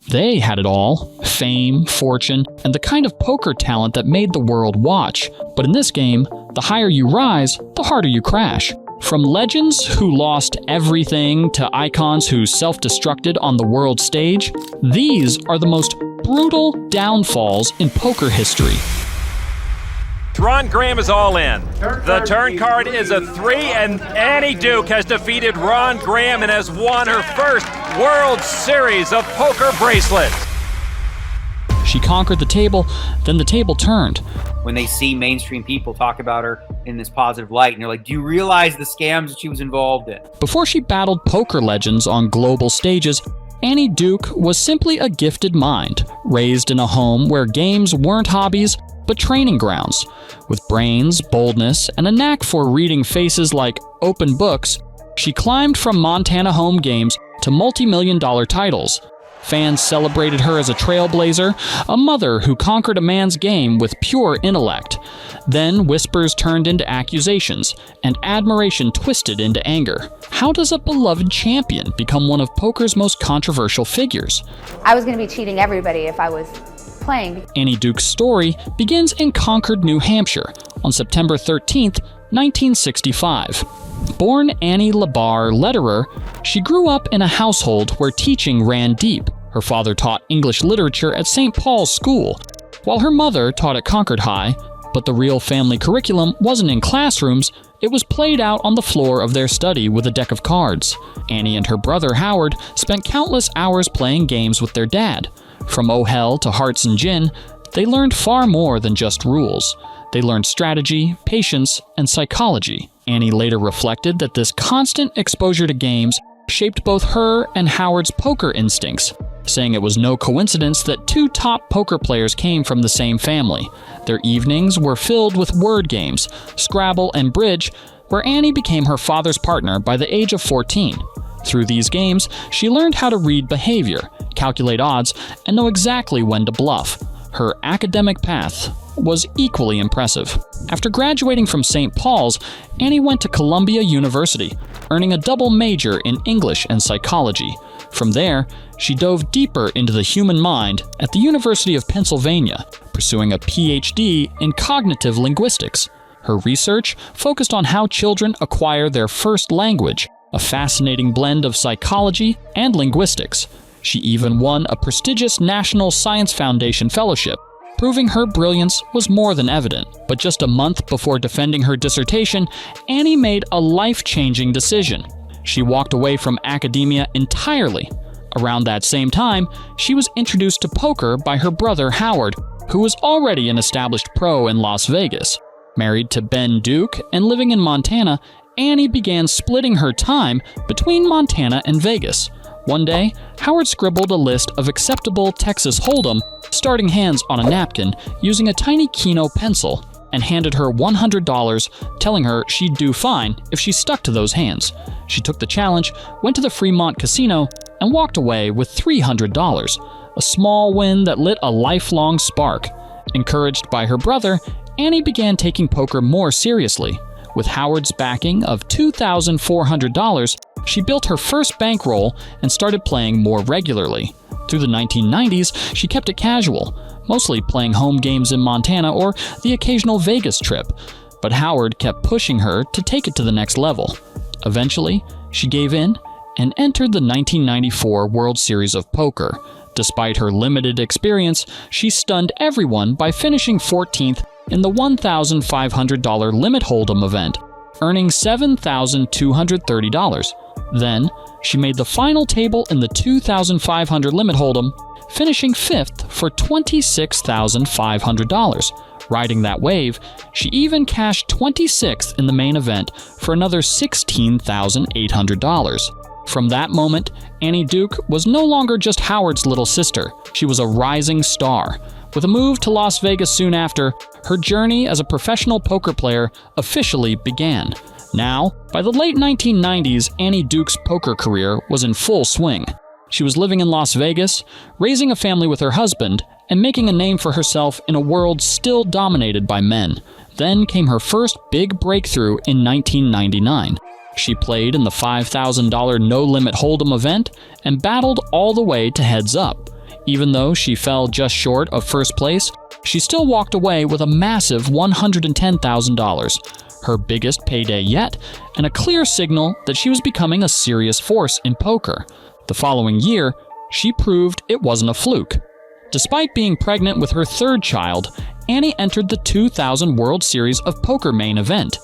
They had it all: fame, fortune, and the kind of poker talent that made the world watch. But in this game, the higher you rise, the harder you crash. From legends who lost everything to icons who self-destructed on the world stage, these are the most brutal downfalls in poker history. Ron Graham is all in. The turn card is a 3, and Annie Duke has defeated Ron Graham and has won her first World Series of Poker bracelets. She conquered the table, then the table turned. When they see mainstream people talk about her in this positive light, and they're like, do you realize the scams that she was involved in? Before she battled poker legends on global stages, Annie Duke was simply a gifted mind, raised in a home where games weren't hobbies, but training grounds. With brains, boldness, and a knack for reading faces like open books, she climbed from Montana home games to multi-million-dollar titles. Fans celebrated her as a trailblazer, a mother who conquered a man's game with pure intellect. Then whispers turned into accusations, and admiration twisted into anger. How does a beloved champion become one of poker's most controversial figures? I was going to be cheating everybody if I was playing. Annie Duke's story begins in Concord, New Hampshire, on September 13th, 1965. Born Annie LaBarre Lederer, she grew up in a household where teaching ran deep. Her father taught English literature at St. Paul's School, while her mother taught at Concord High, but the real family curriculum wasn't in classrooms, it was played out on the floor of their study with a deck of cards. Annie and her brother Howard spent countless hours playing games with their dad. From Oh Hell to Hearts and Gin, they learned far more than just rules. They learned strategy, patience, and psychology. Annie later reflected that this constant exposure to games shaped both her and Howard's poker instincts, saying it was no coincidence that two top poker players came from the same family. Their evenings were filled with word games, Scrabble and Bridge, where Annie became her father's partner by the age of 14. Through these games, she learned how to read behavior, calculate odds, and know exactly when to bluff. Her academic path was equally impressive. After graduating from St. Paul's, Annie went to Columbia University, earning a double major in English and psychology. From there, she dove deeper into the human mind at the University of Pennsylvania, pursuing a PhD in cognitive linguistics. Her research focused on how children acquire their first language, a fascinating blend of psychology and linguistics. She even won a prestigious National Science Foundation fellowship, proving her brilliance was more than evident. But just a month before defending her dissertation, Annie made a life-changing decision. She walked away from academia entirely. Around that same time, she was introduced to poker by her brother Howard, who was already an established pro in Las Vegas. Married to Ben Duke and living in Montana, Annie began splitting her time between Montana and Vegas. One day, Howard scribbled a list of acceptable Texas Hold'em starting hands on a napkin using a tiny Keno pencil and handed her $100, telling her she'd do fine if she stuck to those hands. She took the challenge, went to the Fremont Casino, and walked away with $300, a small win that lit a lifelong spark. Encouraged by her brother, Annie began taking poker more seriously. With Howard's backing of $2,400, she built her first bankroll and started playing more regularly. Through the 1990s, she kept it casual, mostly playing home games in Montana or the occasional Vegas trip. But Howard kept pushing her to take it to the next level. Eventually, she gave in and entered the 1994 World Series of Poker. Despite her limited experience, she stunned everyone by finishing 14th in the $1,500 limit hold'em event, earning $7,230. Then, she made the final table in the $2,500 limit hold'em, finishing 5th for $26,500. Riding that wave, she even cashed 26th in the main event for another $16,800. From that moment, Annie Duke was no longer just Howard's little sister. She was a rising star. With a move to Las Vegas soon after, her journey as a professional poker player officially began. Now, by the late 1990s, Annie Duke's poker career was in full swing. She was living in Las Vegas, raising a family with her husband, and making a name for herself in a world still dominated by men. Then came her first big breakthrough in 1999. She played in the $5,000 no-limit hold'em event and battled all the way to heads up. Even though she fell just short of first place, she still walked away with a massive $110,000, her biggest payday yet, and a clear signal that she was becoming a serious force in poker. The following year, she proved it wasn't a fluke. Despite being pregnant with her third child, Annie entered the 2000 World Series of Poker main event,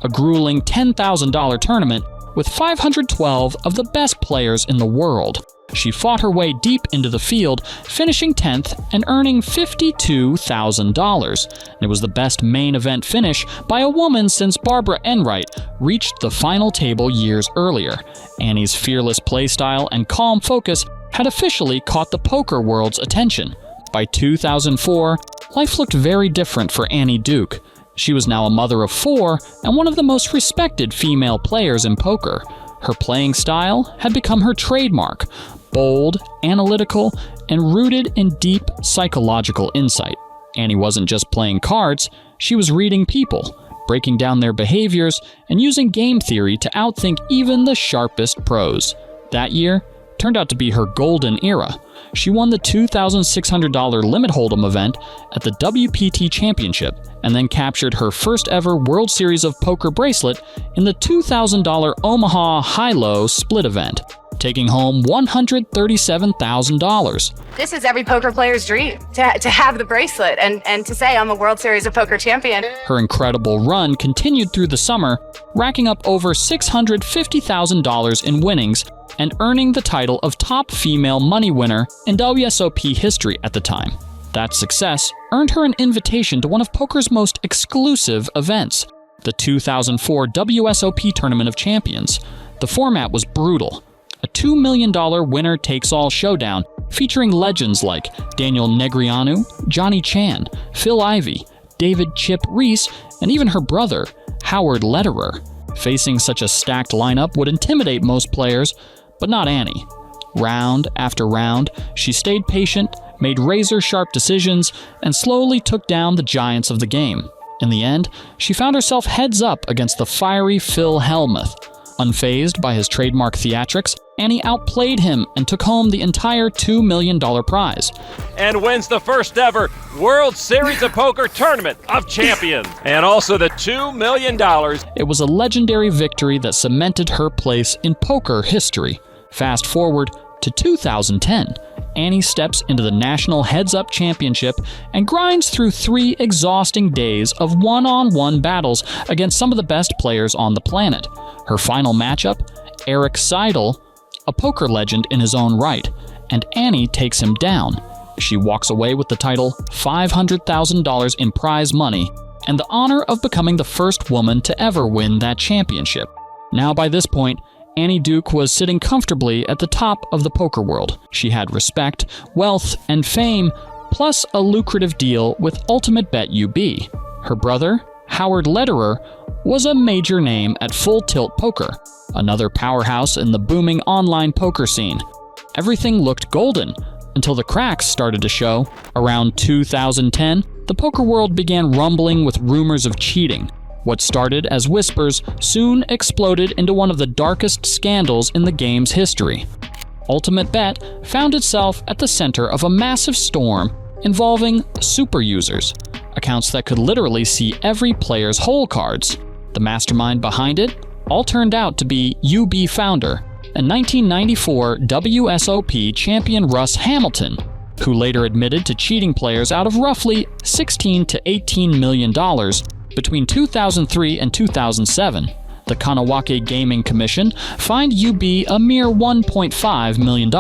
a grueling $10,000 tournament with 512 of the best players in the world. She fought her way deep into the field, finishing 10th and earning $52,000. It was the best main event finish by a woman since Barbara Enright reached the final table years earlier. Annie's fearless playstyle and calm focus had officially caught the poker world's attention. By 2004, life looked very different for Annie Duke. She was now a mother of 4 and one of the most respected female players in poker. Her playing style had become her trademark, bold, analytical, and rooted in deep psychological insight. Annie wasn't just playing cards, she was reading people, breaking down their behaviors, and using game theory to outthink even the sharpest pros. That year turned out to be her golden era. She won the $2,600 limit hold'em event at the WPT Championship, and then captured her first ever World Series of Poker bracelet in the $2,000 Omaha high-low split event, taking home $137,000. This is every poker player's dream, to have the bracelet and to say I'm a World Series of Poker champion. Her incredible run continued through the summer, racking up over $650,000 in winnings and earning the title of top female money winner in WSOP history at the time. That success earned her an invitation to one of poker's most exclusive events, the 2004 WSOP Tournament of Champions. The format was brutal. A $2 million winner-takes-all showdown featuring legends like Daniel Negreanu, Johnny Chan, Phil Ivey, David Chip Reese, and even her brother, Howard Lederer. Facing such a stacked lineup would intimidate most players, but not Annie. Round after round, she stayed patient, made razor-sharp decisions, and slowly took down the giants of the game. In the end, she found herself heads up against the fiery Phil Hellmuth. Unfazed by his trademark theatrics, Annie outplayed him and took home the entire $2 million prize. And wins the first ever World Series of Poker Tournament of Champions. And also the $2 million. It was a legendary victory that cemented her place in poker history. Fast forward to 2010. Annie steps into the National Heads Up Championship and grinds through 3 exhausting days of one-on-one battles against some of the best players on the planet. Her final matchup, Eric Seidel, a poker legend in his own right, and Annie takes him down. She walks away with the title, $500,000 in prize money, and the honor of becoming the first woman to ever win that championship. Now by this point, Annie Duke was sitting comfortably at the top of the poker world. She had respect, wealth, and fame, plus a lucrative deal with Ultimate Bet UB. Her brother, Howard Lederer, was a major name at Full Tilt Poker, another powerhouse in the booming online poker scene. Everything looked golden until the cracks started to show. Around 2010, the poker world began rumbling with rumors of cheating. What started as whispers soon exploded into one of the darkest scandals in the game's history. Ultimate Bet found itself at the center of a massive storm involving super users, accounts that could literally see every player's hole cards. The mastermind behind it all turned out to be UB founder and 1994 WSOP champion Russ Hamilton, who later admitted to cheating players out of roughly $16 to $18 million between 2003 and 2007. The Kanawake Gaming Commission fined UB a mere $1.5 million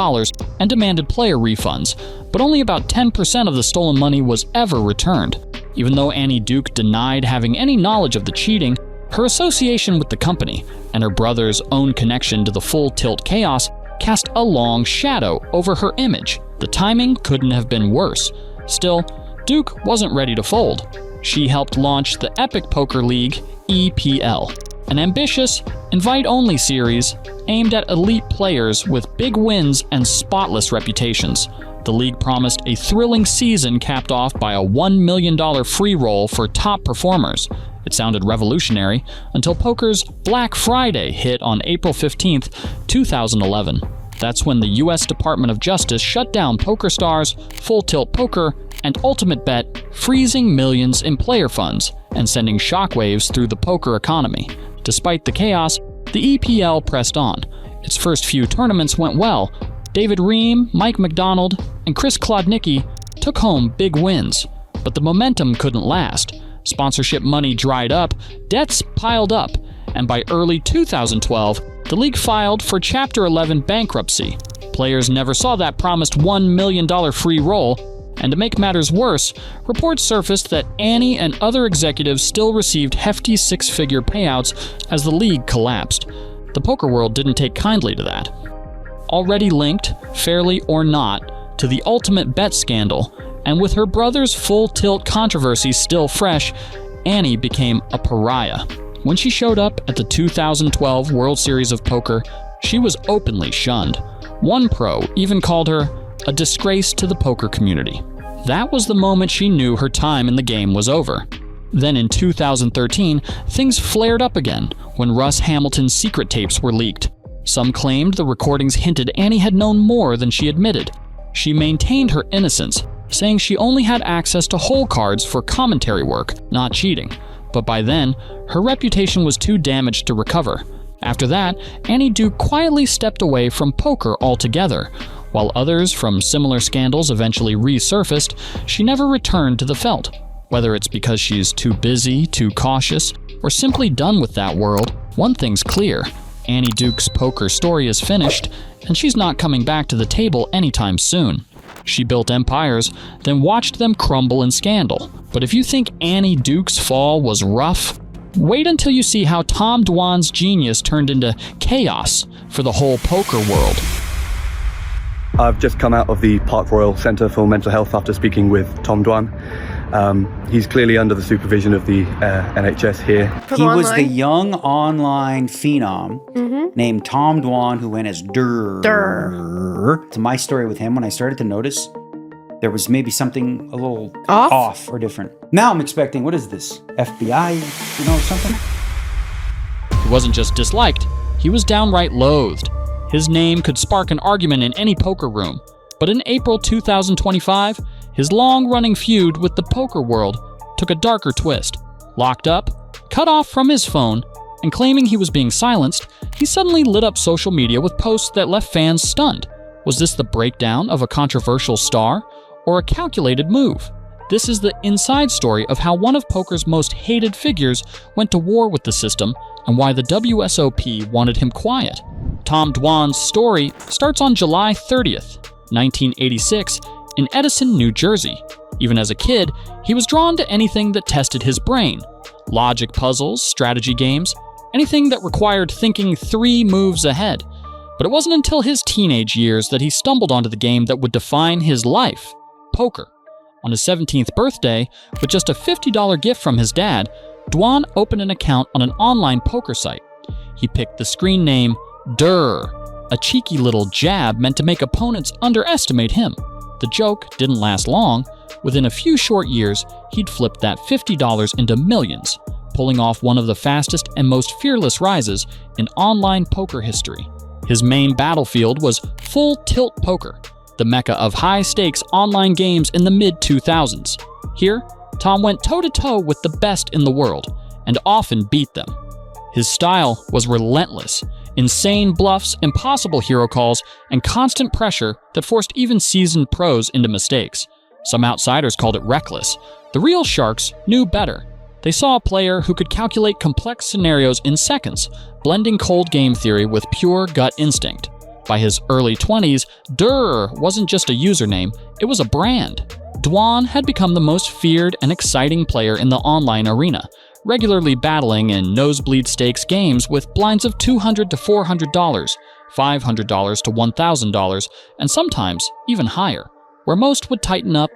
and demanded player refunds, but only about 10% of the stolen money was ever returned. Even though Annie Duke denied having any knowledge of the cheating, her association with the company and her brother's own connection to the Full Tilt chaos cast a long shadow over her image. The timing couldn't have been worse. Still, Duke wasn't ready to fold. She helped launch the Epic Poker League, EPL, an ambitious, invite-only series aimed at elite players with big wins and spotless reputations. The league promised a thrilling season capped off by a $1 million free roll for top performers. It sounded revolutionary until poker's Black Friday hit on April 15th, 2011. That's when the U.S. Department of Justice shut down PokerStars, Full Tilt Poker, and Ultimate Bet, freezing millions in player funds and sending shockwaves through the poker economy. Despite the chaos, the EPL pressed on. Its first few tournaments went well. David Ream, Mike McDonald, and Chris Klodnicki took home big wins. But the momentum couldn't last. Sponsorship money dried up, debts piled up, and by early 2012, the league filed for Chapter 11 bankruptcy. Players never saw that promised $1 million free roll, and to make matters worse, reports surfaced that Annie and other executives still received hefty six-figure payouts as the league collapsed. The poker world didn't take kindly to that. Already linked, fairly or not, to the Ultimate Bet scandal, and with her brother's Full Tilt controversy still fresh, Annie became a pariah. When she showed up at the 2012 World Series of Poker, she was openly shunned. One pro even called her a disgrace to the poker community. That was the moment she knew her time in the game was over. Then in 2013, things flared up again when Russ Hamilton's secret tapes were leaked. Some claimed the recordings hinted Annie had known more than she admitted. She maintained her innocence, saying she only had access to hole cards for commentary work, not cheating. But by then, her reputation was too damaged to recover. After that, Annie Duke quietly stepped away from poker altogether. While others from similar scandals eventually resurfaced, she never returned to the felt. Whether it's because she's too busy, too cautious, or simply done with that world, one thing's clear. Annie Duke's poker story is finished, and she's not coming back to the table anytime soon. She built empires, then watched them crumble in scandal. But if you think Annie Duke's fall was rough, wait until you see how Tom Dwan's genius turned into chaos for the whole poker world. I've just come out of the Park Royal Centre for Mental Health after speaking with Tom Dwan. He's clearly under the supervision of the NHS here. He was the young online phenom named Tom Dwan who went as Durr. To my story with him, when I started to notice there was maybe something a little off or different. Now I'm expecting, what is this? FBI, something? He wasn't just disliked, he was downright loathed. His name could spark an argument in any poker room. But in April 2025, his long-running feud with the poker world took a darker twist. Locked up, cut off from his phone, and claiming he was being silenced, he suddenly lit up social media with posts that left fans stunned. Was this the breakdown of a controversial star, or a calculated move? This is the inside story of how one of poker's most hated figures went to war with the system and why the WSOP wanted him quiet. Tom Dwan's story starts on July 30th, 1986, in Edison, New Jersey. Even as a kid, he was drawn to anything that tested his brain. Logic puzzles, strategy games, anything that required thinking 3 moves ahead. But it wasn't until his teenage years that he stumbled onto the game that would define his life: poker. On his 17th birthday, with just a $50 gift from his dad, Dwan opened an account on an online poker site. He picked the screen name Durr, a cheeky little jab meant to make opponents underestimate him. The joke didn't last long. Within a few short years, he'd flipped that $50 into millions, pulling off one of the fastest and most fearless rises in online poker history. His main battlefield was Full Tilt Poker, the mecca of high-stakes online games in the mid-2000s. Here, Tom went toe-to-toe with the best in the world, and often beat them. His style was relentless. Insane bluffs, impossible hero calls, and constant pressure that forced even seasoned pros into mistakes. Some outsiders called it reckless. The real sharks knew better. They saw a player who could calculate complex scenarios in seconds, blending cold game theory with pure gut instinct. By his early 20s, Durr wasn't just a username, it was a brand. Dwan had become the most feared and exciting player in the online arena, regularly battling in nosebleed stakes games with blinds of $200 to $400, $500 to $1,000, and sometimes even higher. Where most would tighten up,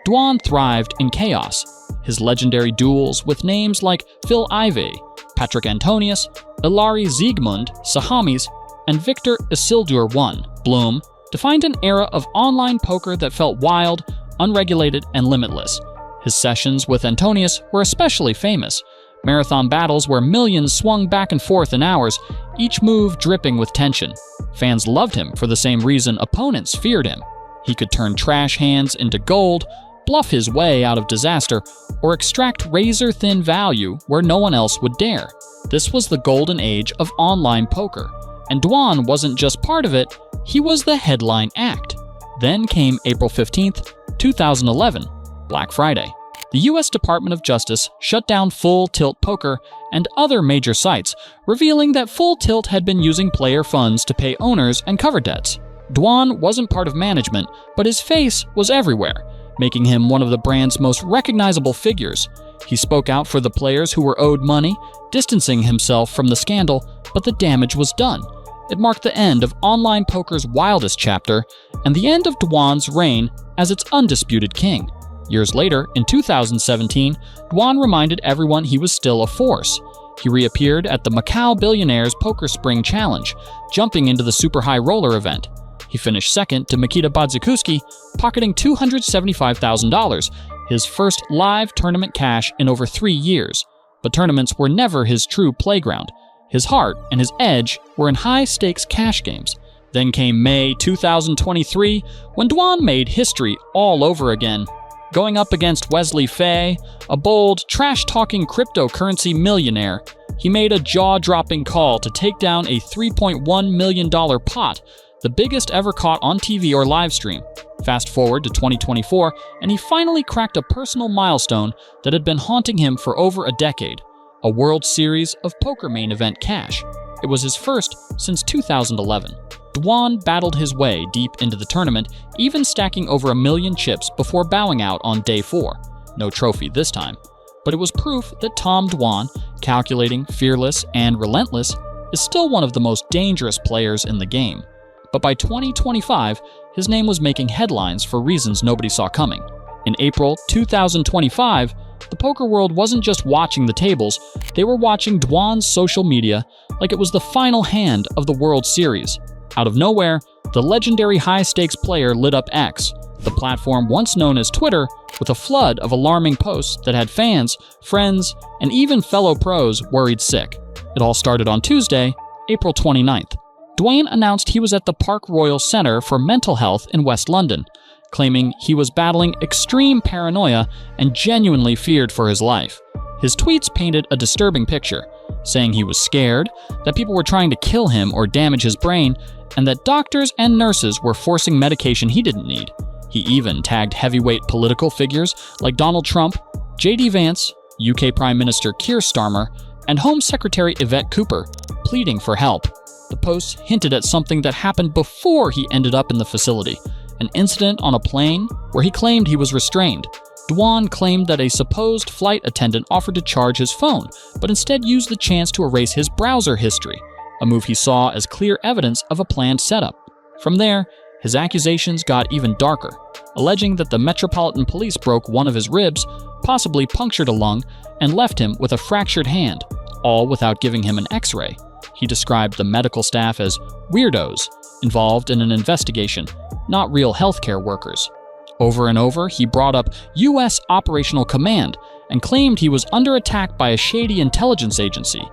Dwan thrived in chaos. His legendary duels with names like Phil Ivey, Patrick Antonius, Ilari Ziegmund, Sahamis, and Victor Isildur I, Bloom, defined an era of online poker that felt wild, unregulated, and limitless. His sessions with Antonius were especially famous. Marathon battles where millions swung back and forth in hours, each move dripping with tension. Fans loved him for the same reason opponents feared him. He could turn trash hands into gold, bluff his way out of disaster, or extract razor-thin value where no one else would dare. This was the golden age of online poker, and Dwan wasn't just part of it, he was the headline act. Then came April 15th, 2011, Black Friday. The U.S. Department of Justice shut down Full Tilt Poker and other major sites, revealing that Full Tilt had been using player funds to pay owners and cover debts. Dwan wasn't part of management, but his face was everywhere, making him one of the brand's most recognizable figures. He spoke out for the players who were owed money, distancing himself from the scandal, but the damage was done. It marked the end of online poker's wildest chapter and the end of Dwan's reign as its undisputed king. Years later, in 2017, Dwan reminded everyone he was still a force. He reappeared at the Macau Billionaires Poker Spring Challenge, jumping into the Super High Roller event. He finished second to Mikita Bodzikuski, pocketing $275,000, his first live tournament cash in over 3 years. But tournaments were never his true playground. His heart and his edge were in high-stakes cash games. Then came May 2023, when Dwan made history all over again. Going up against Wesley Fay, a bold, trash-talking cryptocurrency millionaire, he made a jaw-dropping call to take down a $3.1 million pot, the biggest ever caught on TV or live stream. Fast forward to 2024, and he finally cracked a personal milestone that had been haunting him for over a decade: a World Series of Poker main event cash. It was his first since 2011. Dwan battled his way deep into the tournament, even stacking over 1 million chips before bowing out on day 4. No trophy this time. But it was proof that Tom Dwan, calculating, fearless, and relentless, is still one of the most dangerous players in the game. But by 2025, his name was making headlines for reasons nobody saw coming. In April 2025, the poker world wasn't just watching the tables, they were watching Dwan's social media like it was the final hand of the World Series. Out of nowhere, the legendary high-stakes player lit up X, the platform once known as Twitter, with a flood of alarming posts that had fans, friends, and even fellow pros worried sick. It all started on Tuesday, April 29th. Dwan announced he was at the Park Royal Centre for Mental Health in West London, claiming he was battling extreme paranoia and genuinely feared for his life. His tweets painted a disturbing picture, saying he was scared, that people were trying to kill him or damage his brain, and that doctors and nurses were forcing medication he didn't need. He even tagged heavyweight political figures like Donald Trump, J.D. Vance, UK Prime Minister Keir Starmer, and Home Secretary Yvette Cooper, pleading for help. The posts hinted at something that happened before he ended up in the facility, an incident on a plane where he claimed he was restrained. Dwan claimed that a supposed flight attendant offered to charge his phone, but instead used the chance to erase his browser history, a move he saw as clear evidence of a planned setup. From there, his accusations got even darker, alleging that the Metropolitan Police broke one of his ribs, possibly punctured a lung, and left him with a fractured hand, all without giving him an X-ray. He described the medical staff as weirdos, involved in an investigation, not real healthcare workers. Over and over, he brought up U.S. Operational Command and claimed he was under attack by a shady intelligence agency.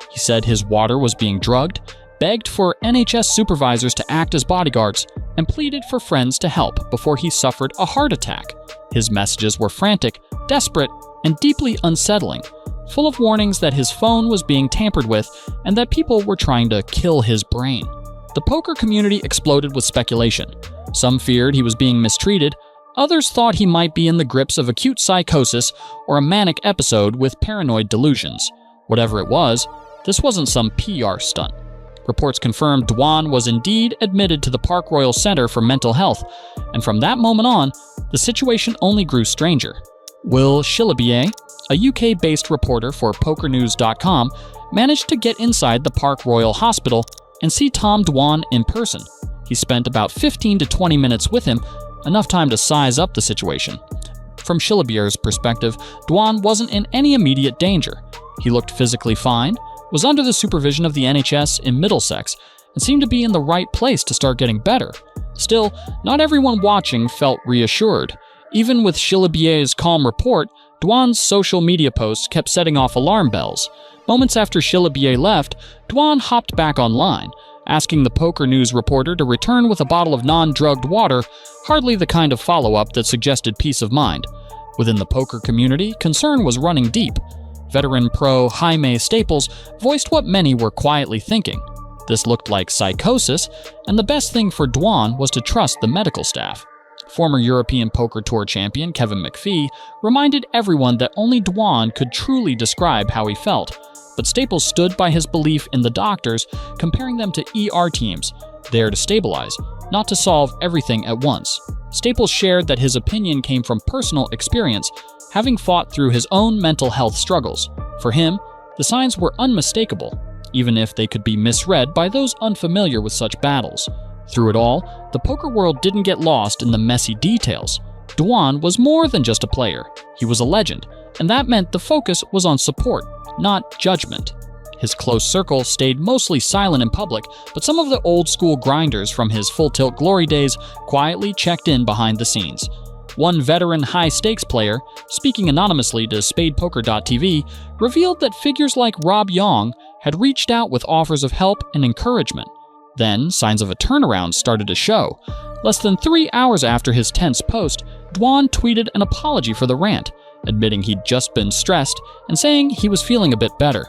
He said his water was being drugged, begged for NHS supervisors to act as bodyguards, and pleaded for friends to help before he suffered a heart attack. His messages were frantic, desperate, and deeply unsettling, full of warnings that his phone was being tampered with and that people were trying to kill his brain. The poker community exploded with speculation. Some feared he was being mistreated, others thought he might be in the grips of acute psychosis or a manic episode with paranoid delusions. Whatever it was, this wasn't some PR stunt. Reports confirmed Dwan was indeed admitted to the Park Royal Centre for Mental Health, and from that moment on, the situation only grew stranger. Will Shillabier, a UK-based reporter for PokerNews.com, managed to get inside the Park Royal Hospital and see Tom Dwan in person. He spent about 15 to 20 minutes with him, enough time to size up the situation. From Shillabier's perspective, Dwan wasn't in any immediate danger. He looked physically fine, was under the supervision of the NHS in Middlesex, and seemed to be in the right place to start getting better. Still, not everyone watching felt reassured. Even with Shillabier's calm report, Dwan's social media posts kept setting off alarm bells. Moments after Chilabier left, Dwan hopped back online, asking the Poker News reporter to return with a bottle of non-drugged water, hardly the kind of follow-up that suggested peace of mind. Within the poker community, concern was running deep. Veteran pro Jaime Staples voiced what many were quietly thinking. This looked like psychosis, and the best thing for Dwan was to trust the medical staff. Former European Poker Tour champion Kevin McPhee reminded everyone that only Dwan could truly describe how he felt, but Staples stood by his belief in the doctors, comparing them to ER teams, there to stabilize, not to solve everything at once. Staples shared that his opinion came from personal experience, having fought through his own mental health struggles. For him, the signs were unmistakable, even if they could be misread by those unfamiliar with such battles. Through it all, the poker world didn't get lost in the messy details. Dwan was more than just a player. He was a legend, and that meant the focus was on support, not judgment. His close circle stayed mostly silent in public, but some of the old-school grinders from his full-tilt glory days quietly checked in behind the scenes. One veteran high-stakes player, speaking anonymously to SpadePoker.tv, revealed that figures like Rob Yong had reached out with offers of help and encouragement. Then, signs of a turnaround started to show. Less than 3 hours after his tense post, Dwan tweeted an apology for the rant, admitting he'd just been stressed and saying he was feeling a bit better.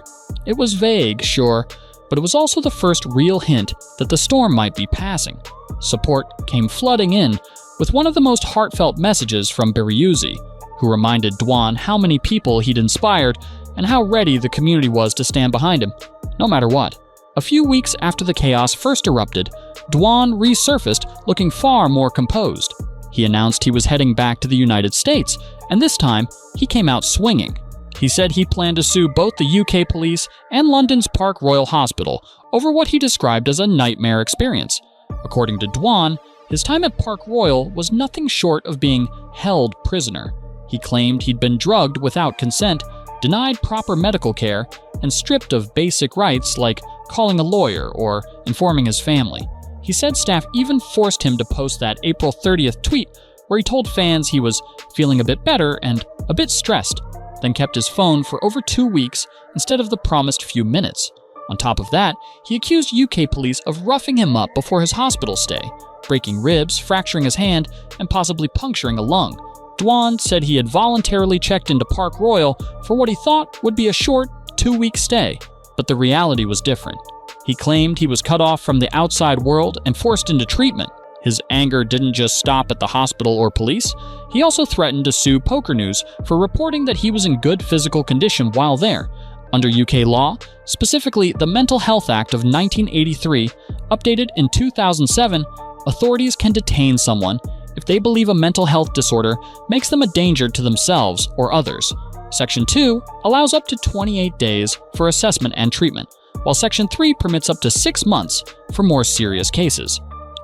It was vague, sure, but it was also the first real hint that the storm might be passing. Support came flooding in, with one of the most heartfelt messages from Berriuzzi, who reminded Dwan how many people he'd inspired and how ready the community was to stand behind him, no matter what. A few weeks after the chaos first erupted, Dwan resurfaced looking far more composed. He announced he was heading back to the United States, and this time, he came out swinging. He said he planned to sue both the UK police and London's Park Royal Hospital over what he described as a nightmare experience. According to Dwan, his time at Park Royal was nothing short of being held prisoner. He claimed he'd been drugged without consent, denied proper medical care, and stripped of basic rights like calling a lawyer or informing his family. He said staff even forced him to post that April 30th tweet where he told fans he was feeling a bit better and a bit stressed, then kept his phone for over 2 weeks instead of the promised few minutes. On top of that, he accused UK police of roughing him up before his hospital stay, breaking ribs, fracturing his hand, and possibly puncturing a lung. Dwan said he had voluntarily checked into Park Royal for what he thought would be a short 2-week stay, but the reality was different. He claimed he was cut off from the outside world and forced into treatment. His anger didn't just stop at the hospital or police. He also threatened to sue Poker News for reporting that he was in good physical condition while there. Under UK law, specifically the Mental Health Act of 1983, updated in 2007, authorities can detain someone if they believe a mental health disorder makes them a danger to themselves or others. Section 2 allows up to 28 days for assessment and treatment, while Section 3 permits up to 6 months for more serious cases.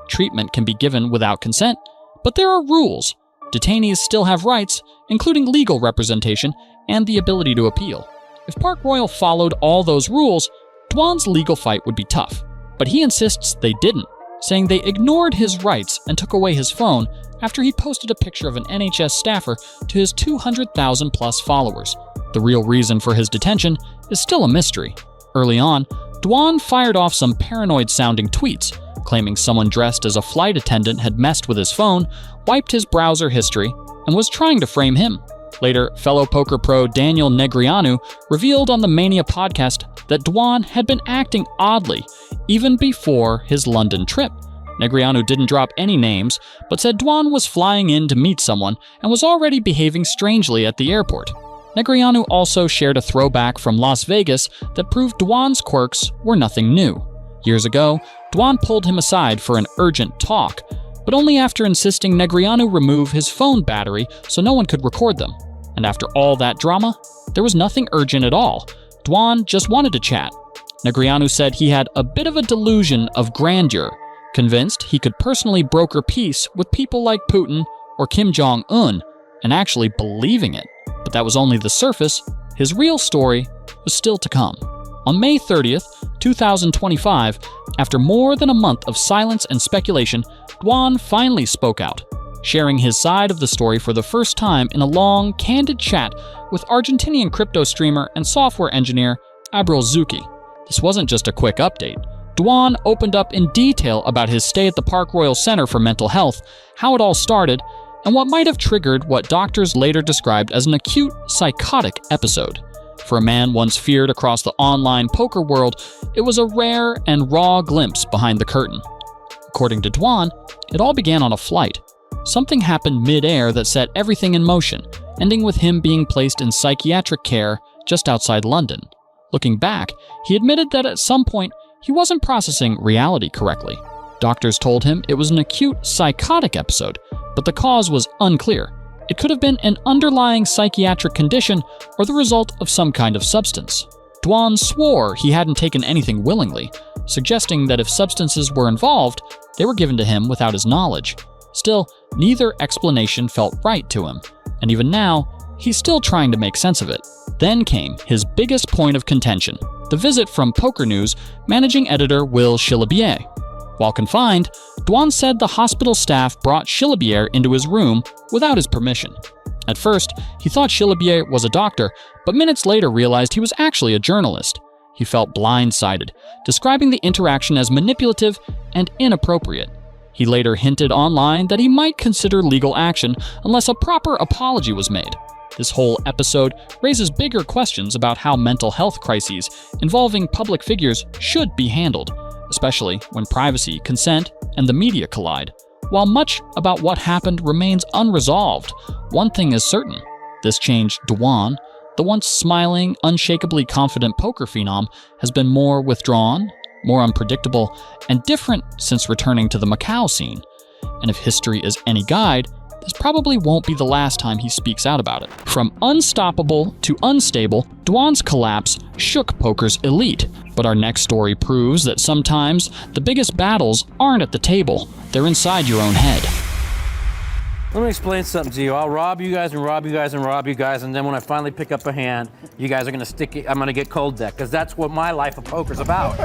Treatment can be given without consent, but there are rules. Detainees still have rights, including legal representation and the ability to appeal. If Park Royal followed all those rules, Dwan's legal fight would be tough, but he insists they didn't, saying they ignored his rights and took away his phone after he posted a picture of an NHS staffer to his 200,000 plus followers. The real reason for his detention is still a mystery. Early on, Dwan fired off some paranoid-sounding tweets, claiming someone dressed as a flight attendant had messed with his phone, wiped his browser history, and was trying to frame him. Later, fellow poker pro Daniel Negreanu revealed on the Mania podcast that Dwan had been acting oddly even before his London trip. Negreanu didn't drop any names, but said Dwan was flying in to meet someone and was already behaving strangely at the airport. Negreanu also shared a throwback from Las Vegas that proved Dwan's quirks were nothing new. Years ago, Dwan pulled him aside for an urgent talk, but only after insisting Negreanu remove his phone battery so no one could record them. And after all that drama, there was nothing urgent at all. Dwan just wanted to chat. Negreanu said he had a bit of a delusion of grandeur, convinced he could personally broker peace with people like Putin or Kim Jong-un, and actually believing it. But that was only the surface. His real story was still to come. On May 30th, 2025, after more than a month of silence and speculation, Dwan finally spoke out, sharing his side of the story for the first time in a long, candid chat with Argentinian crypto streamer and software engineer Abril Zucchi. This wasn't just a quick update. Dwan opened up in detail about his stay at the Park Royal Center for Mental Health, how it all started, and what might have triggered what doctors later described as an acute psychotic episode. For a man once feared across the online poker world, it was a rare and raw glimpse behind the curtain. According to Dwan, it all began on a flight. Something happened mid-air that set everything in motion, ending with him being placed in psychiatric care just outside London. Looking back, he admitted that at some point, he wasn't processing reality correctly. Doctors told him it was an acute psychotic episode, but the cause was unclear. It could have been an underlying psychiatric condition or the result of some kind of substance. Dwan swore he hadn't taken anything willingly, suggesting that if substances were involved, they were given to him without his knowledge. Still, neither explanation felt right to him, and even now, he's still trying to make sense of it. Then came his biggest point of contention, the visit from Poker News managing editor Will Chilabier. While confined, Dwan said the hospital staff brought Chilabier into his room without his permission. At first, he thought Chilabier was a doctor, but minutes later realized he was actually a journalist. He felt blindsided, describing the interaction as manipulative and inappropriate. He later hinted online that he might consider legal action unless a proper apology was made. This whole episode raises bigger questions about how mental health crises involving public figures should be handled, especially when privacy, consent, and the media collide. While much about what happened remains unresolved, one thing is certain. This changed Dwan, the once smiling, unshakably confident poker phenom, has been more withdrawn, more unpredictable, and different since returning to the Macau scene. And if history is any guide, this probably won't be the last time he speaks out about it. From unstoppable to unstable, Dwan's collapse shook poker's elite. But our next story proves that sometimes the biggest battles aren't at the table, they're inside your own head. Let me explain something to you. I'll rob you guys and rob you guys and rob you guys, and then when I finally pick up a hand, you guys are gonna stick it, I'm gonna get cold deck, because that's what my life of poker's about.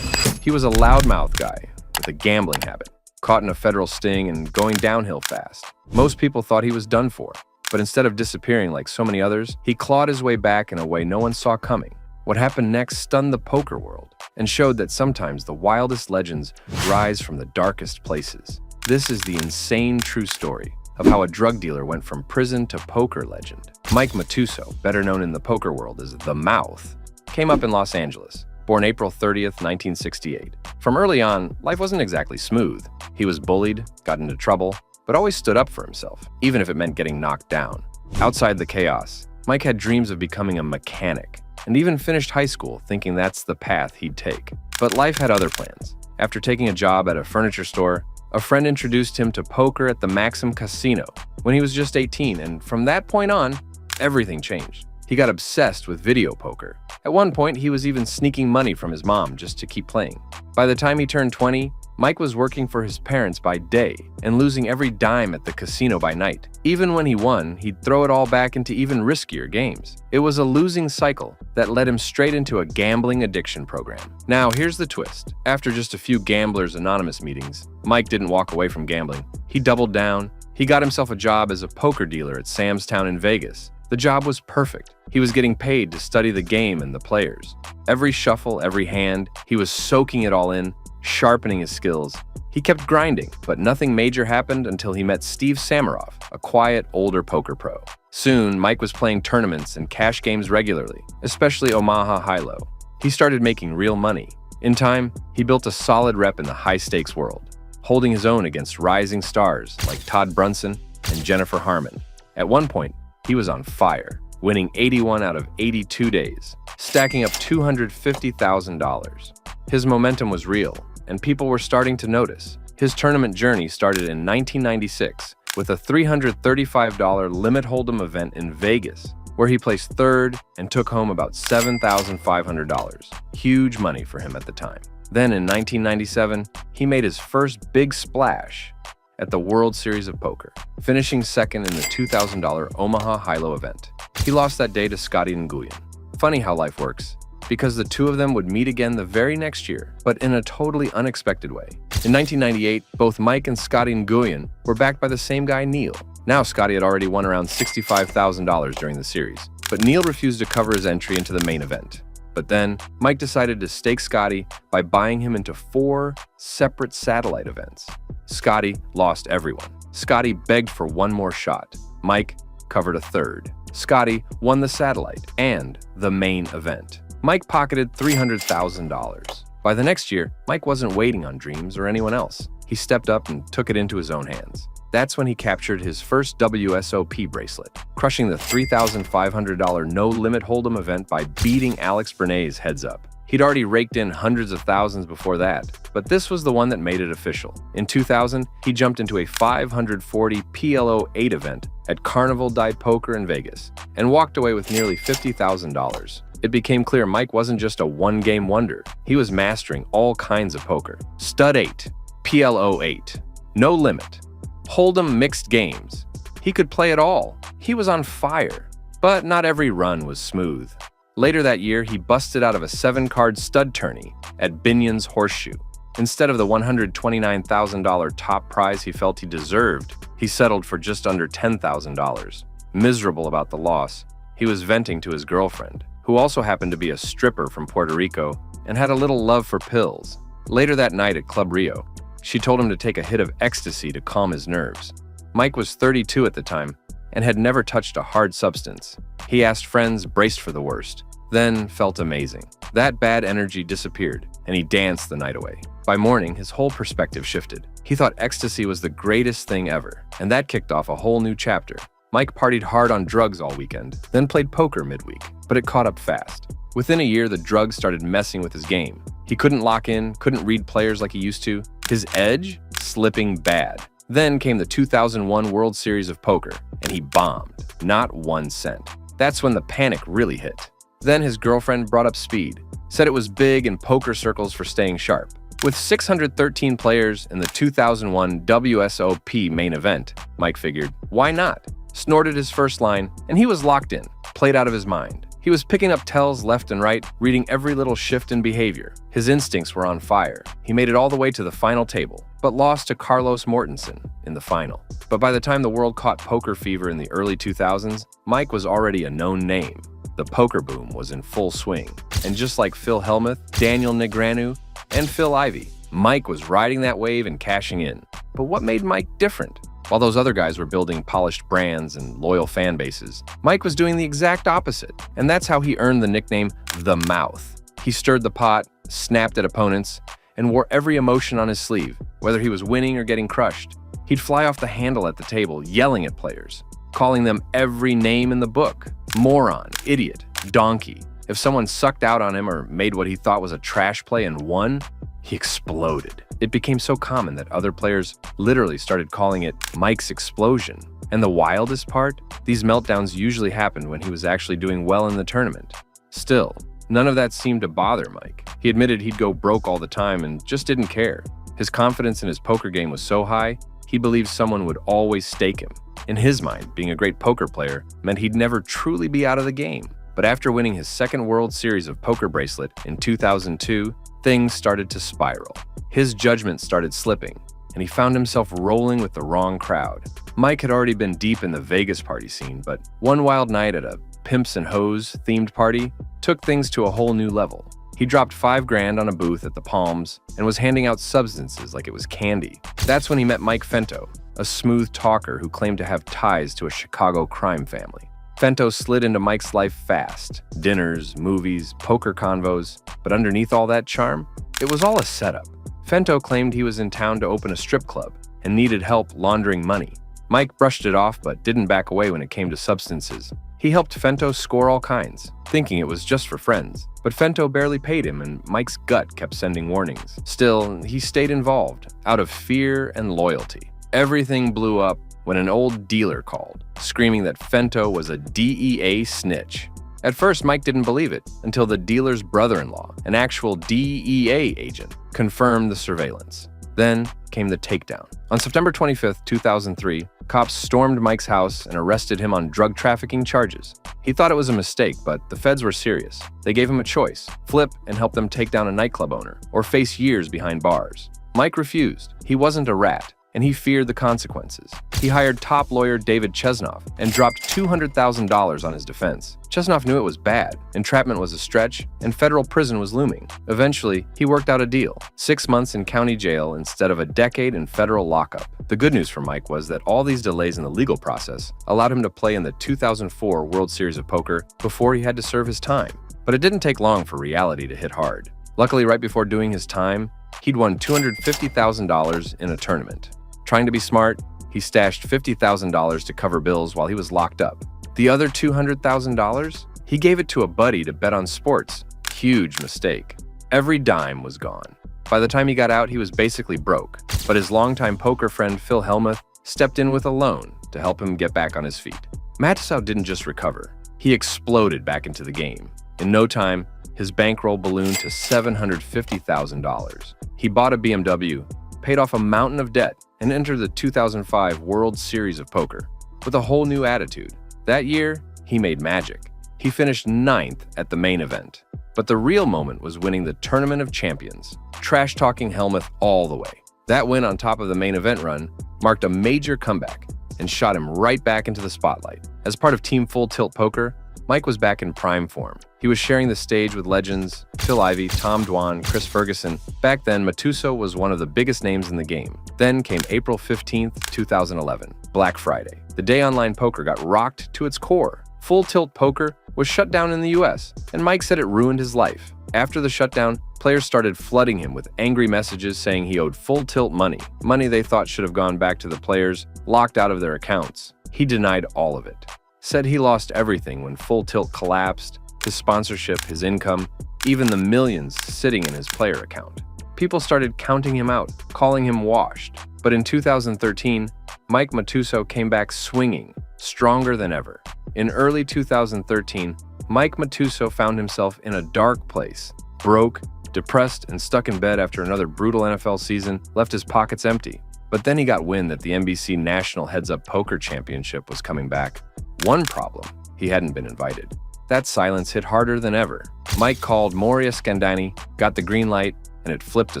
He was a loudmouth guy with a gambling habit, caught in a federal sting and going downhill fast. Most people thought he was done for, but instead of disappearing like so many others, he clawed his way back in a way no one saw coming. What happened next stunned the poker world and showed that sometimes the wildest legends rise from the darkest places. This is the insane true story of how a drug dealer went from prison to poker legend. Mike Matuso, better known in the poker world as The Mouth, came up in Los Angeles, born April 30th, 1968. From early on, life wasn't exactly smooth. He was bullied, got into trouble, but always stood up for himself, even if it meant getting knocked down. Outside the chaos, Mike had dreams of becoming a mechanic, and even finished high school thinking that's the path he'd take. But life had other plans. After taking a job at a furniture store, a friend introduced him to poker at the Maxim Casino when he was just 18, and from that point on, everything changed. He got obsessed with video poker. At one point, he was even sneaking money from his mom just to keep playing. By the time he turned 20, Mike was working for his parents by day and losing every dime at the casino by night. Even when he won, he'd throw it all back into even riskier games. It was a losing cycle that led him straight into a gambling addiction program. Now, here's the twist. After just a few Gamblers Anonymous meetings, Mike didn't walk away from gambling. He doubled down. He got himself a job as a poker dealer at Sam's Town in Vegas. The job was perfect. He was getting paid to study the game and the players. Every shuffle, every hand, he was soaking it all in, sharpening his skills. He kept grinding, but nothing major happened until he met Steve Samaroff, a quiet, older poker pro. Soon, Mike was playing tournaments and cash games regularly, especially Omaha High-Low. He started making real money. In time, he built a solid rep in the high-stakes world, holding his own against rising stars like Todd Brunson and Jennifer Harmon. At one point, he was on fire, winning 81 out of 82 days, stacking up $250,000. His momentum was real, and people were starting to notice. His tournament journey started in 1996 with a $335 limit hold'em event in Vegas, where he placed third and took home about $7,500. Huge money for him at the time. Then in 1997, he made his first big splash at the World Series of Poker, finishing second in the $2,000 Omaha High-Low event. He lost that day to Scotty Nguyen. Funny how life works, because the two of them would meet again the very next year, but in a totally unexpected way. In 1998, both Mike and Scotty Nguyen were backed by the same guy, Neil. Now Scotty had already won around $65,000 during the series, but Neil refused to cover his entry into the main event. But then, Mike decided to stake Scotty by buying him into 4 separate satellite events. Scotty lost everyone. Scotty begged for one more shot. Mike covered a third. Scotty won the satellite and the main event. Mike pocketed $300,000. By the next year, Mike wasn't waiting on dreams or anyone else. He stepped up and took it into his own hands. That's when he captured his first WSOP bracelet, crushing the $3,500 no-limit hold'em event by beating Alex Bernay's heads up. He'd already raked in hundreds of thousands before that, but this was the one that made it official. In 2000, he jumped into a 540 PLO 8 event at Carnival Die Poker in Vegas and walked away with nearly $50,000. It became clear Mike wasn't just a one-game wonder. He was mastering all kinds of poker. Stud 8, PLO 8, no limit, hold'em mixed games. He could play it all. He was on fire. But not every run was smooth. Later that year, he busted out of a 7-card stud tourney at Binion's Horseshoe. Instead of the $129,000 top prize he felt he deserved, he settled for just under $10,000. Miserable about the loss, he was venting to his girlfriend, who also happened to be a stripper from Puerto Rico and had a little love for pills. Later that night at Club Rio, she told him to take a hit of ecstasy to calm his nerves. Mike was 32 at the time and had never touched a hard substance. He asked friends, braced for the worst, then felt amazing. That bad energy disappeared, and he danced the night away. By morning, his whole perspective shifted. He thought ecstasy was the greatest thing ever, and that kicked off a whole new chapter. Mike partied hard on drugs all weekend, then played poker midweek, but it caught up fast. Within a year, the drugs started messing with his game. He couldn't lock in, couldn't read players like he used to. His edge? Slipping bad. Then came the 2001 World Series of Poker, and he bombed. Not 1 cent. That's when the panic really hit. Then his girlfriend brought up speed, said it was big in poker circles for staying sharp. With 613 players in the 2001 WSOP main event, Mike figured, why not? Snorted his first line, and he was locked in, played out of his mind. He was picking up tells left and right, reading every little shift in behavior. His instincts were on fire. He made it all the way to the final table, but lost to Carlos Mortensen in the final. But by the time the world caught poker fever in the early 2000s, Mike was already a known name. The poker boom was in full swing. And just like Phil Hellmuth, Daniel Negreanu, and Phil Ivey, Mike was riding that wave and cashing in. But what made Mike different? While those other guys were building polished brands and loyal fan bases, Mike was doing the exact opposite. And that's how he earned the nickname The Mouth. He stirred the pot, snapped at opponents, and wore every emotion on his sleeve, whether he was winning or getting crushed. He'd fly off the handle at the table, yelling at players, calling them every name in the book. Moron, idiot, donkey. If someone sucked out on him or made what he thought was a trash play and won, he exploded. It became so common that other players literally started calling it Mike's explosion. And the wildest part? These meltdowns usually happened when he was actually doing well in the tournament. Still, none of that seemed to bother Mike. He admitted he'd go broke all the time and just didn't care. His confidence in his poker game was so high, he believed someone would always stake him. In his mind, being a great poker player meant he'd never truly be out of the game. But after winning his second World Series of Poker bracelet in 2002, things started to spiral. His judgment started slipping, and he found himself rolling with the wrong crowd. Mike had already been deep in the Vegas party scene, but one wild night at a Pimps and Hoes themed party took things to a whole new level. He dropped $5,000 on a booth at the Palms and was handing out substances like it was candy. That's when he met Mike Fento, a smooth talker who claimed to have ties to a Chicago crime family. Fento slid into Mike's life fast. Dinners, movies, poker convos. But underneath all that charm, it was all a setup. Fento claimed he was in town to open a strip club and needed help laundering money. Mike brushed it off but didn't back away when it came to substances. He helped Fento score all kinds, thinking it was just for friends. But Fento barely paid him and Mike's gut kept sending warnings. Still, he stayed involved, out of fear and loyalty. Everything blew up when an old dealer called, screaming that Fento was a DEA snitch. At first, Mike didn't believe it until the dealer's brother-in-law, an actual DEA agent, confirmed the surveillance. Then came the takedown. On September 25, 2003, cops stormed Mike's house and arrested him on drug trafficking charges. He thought it was a mistake, but the feds were serious. They gave him a choice: flip and help them take down a nightclub owner, or face years behind bars. Mike refused. He wasn't a rat, and he feared the consequences. He hired top lawyer David Chesnoff and dropped $200,000 on his defense. Chesnoff knew it was bad, entrapment was a stretch, and federal prison was looming. Eventually, he worked out a deal: 6 months in county jail instead of a decade in federal lockup. The good news for Mike was that all these delays in the legal process allowed him to play in the 2004 World Series of Poker before he had to serve his time. But it didn't take long for reality to hit hard. Luckily, right before doing his time, he'd won $250,000 in a tournament. Trying to be smart, he stashed $50,000 to cover bills while he was locked up. The other $200,000? He gave it to a buddy to bet on sports. Huge mistake. Every dime was gone. By the time he got out, he was basically broke, but his longtime poker friend Phil Hellmuth stepped in with a loan to help him get back on his feet. Matusow didn't just recover, he exploded back into the game. In no time, his bankroll ballooned to $750,000. He bought a BMW, paid off a mountain of debt, and entered the 2005 World Series of Poker with a whole new attitude. That year, he made magic. He finished 9th at the main event. But the real moment was winning the Tournament of Champions, trash-talking Hellmuth all the way. That win on top of the main event run marked a major comeback and shot him right back into the spotlight. As part of Team Full Tilt Poker, Mike was back in prime form. He was sharing the stage with legends Phil Ivey, Tom Dwan, Chris Ferguson. Back then, Matusow was one of the biggest names in the game. Then came April 15th, 2011, Black Friday. The day online poker got rocked to its core. Full Tilt Poker was shut down in the US, and Mike said it ruined his life. After the shutdown, players started flooding him with angry messages saying he owed Full Tilt money they thought should have gone back to the players locked out of their accounts. He denied all of it. Said he lost everything when Full Tilt collapsed, his sponsorship, his income, even the millions sitting in his player account. People started counting him out, calling him washed. But in 2013, Mike Matusow came back swinging, stronger than ever. In early 2013, Mike Matusow found himself in a dark place. Broke, depressed, and stuck in bed after another brutal NFL season left his pockets empty. But then he got wind that the NBC National Heads Up Poker Championship was coming back. One problem, he hadn't been invited. That silence hit harder than ever. Mike called Moria Scandani, got the green light, and it flipped a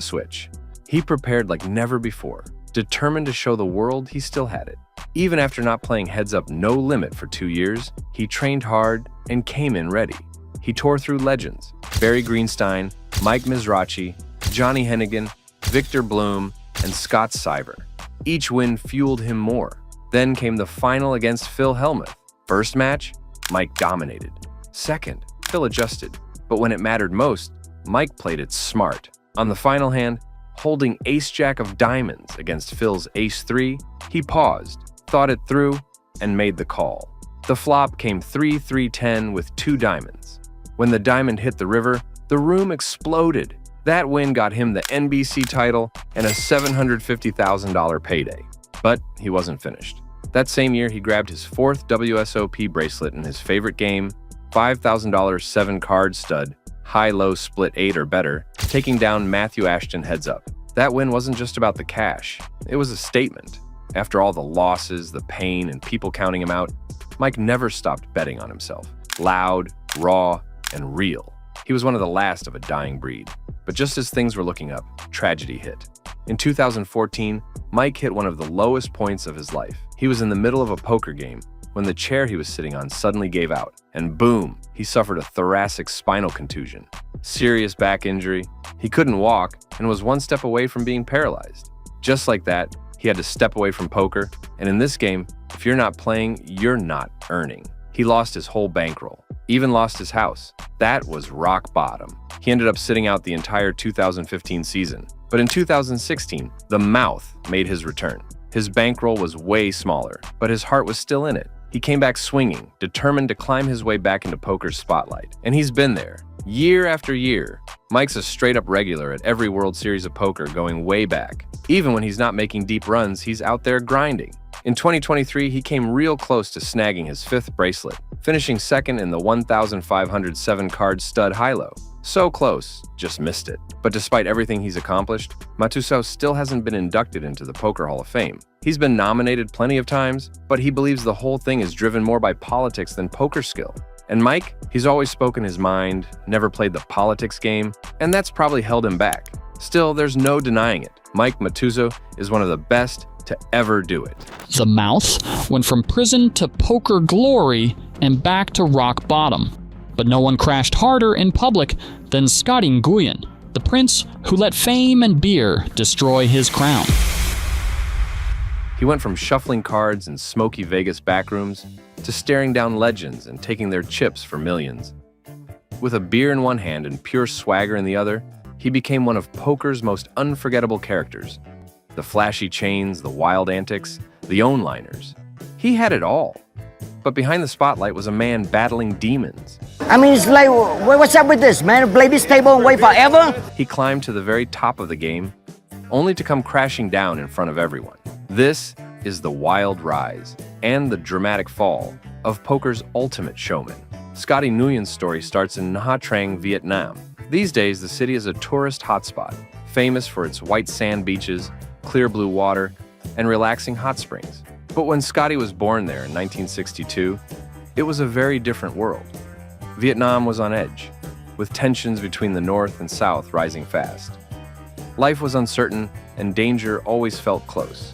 switch. He prepared like never before, determined to show the world he still had it. Even after not playing Heads Up No Limit for 2 years, he trained hard and came in ready. He tore through legends: Barry Greenstein, Mike Mizrachi, Johnny Hennigan, Victor Bloom, and Scott Seiver. Each win fueled him more. Then came the final against Phil Hellmuth. First match, Mike dominated. Second, Phil adjusted. But when it mattered most, Mike played it smart. On the final hand, holding ace-jack of diamonds against Phil's ace-3, he paused, thought it through, and made the call. The flop came 3-3-10 with 2 diamonds. When the diamond hit the river, the room exploded. That win got him the NBC title and a $750,000 payday. But he wasn't finished. That same year, he grabbed his 4th WSOP bracelet in his favorite game, $5,000 7-card stud, high-low split 8 or better, taking down Matthew Ashton Heads Up. That win wasn't just about the cash. It was a statement. After all the losses, the pain, and people counting him out, Mike never stopped betting on himself. Loud, raw, and real. He was one of the last of a dying breed. But just as things were looking up, tragedy hit. In 2014, Mike hit one of the lowest points of his life. He was in the middle of a poker game when the chair he was sitting on suddenly gave out, and boom, he suffered a thoracic spinal contusion. Serious back injury. He couldn't walk and was one step away from being paralyzed. Just like that, he had to step away from poker, and in this game, if you're not playing, you're not earning. He lost his whole bankroll, even lost his house. That was rock bottom. He ended up sitting out the entire 2015 season. But in 2016, the mouth made his return. His bankroll was way smaller, but his heart was still in it. He came back swinging, determined to climb his way back into poker's spotlight. And he's been there, year after year. Mike's a straight-up regular at every World Series of Poker going way back. Even when he's not making deep runs, he's out there grinding. In 2023, he came real close to snagging his 5th bracelet, finishing 2nd in the 1,507 card stud high-low. So close, just missed it. But despite everything he's accomplished, Matusow still hasn't been inducted into the Poker Hall of Fame. He's been nominated plenty of times, but he believes the whole thing is driven more by politics than poker skill. And Mike, he's always spoken his mind, never played the politics game, and that's probably held him back. Still, there's no denying it. Mike Matuzo is one of the best to ever do it. The Mouth went from prison to poker glory and back to rock bottom. But no one crashed harder in public than Scotty Nguyen, the prince who let fame and beer destroy his crown. He went from shuffling cards in smoky Vegas backrooms to staring down legends and taking their chips for millions. With a beer in one hand and pure swagger in the other, he became one of poker's most unforgettable characters. The flashy chains, the wild antics, the one-liners. He had it all. But behind the spotlight was a man battling demons. I mean, it's like, what's up with this, man? Play this table and wait forever? He climbed to the very top of the game, only to come crashing down in front of everyone. This is the wild rise and the dramatic fall of poker's ultimate showman. Scotty Nguyen's story starts in Nha Trang, Vietnam. These days, the city is a tourist hotspot, famous for its white sand beaches, clear blue water, and relaxing hot springs. But when Scotty was born there in 1962, it was a very different world. Vietnam was on edge, with tensions between the North and South rising fast. Life was uncertain, and danger always felt close.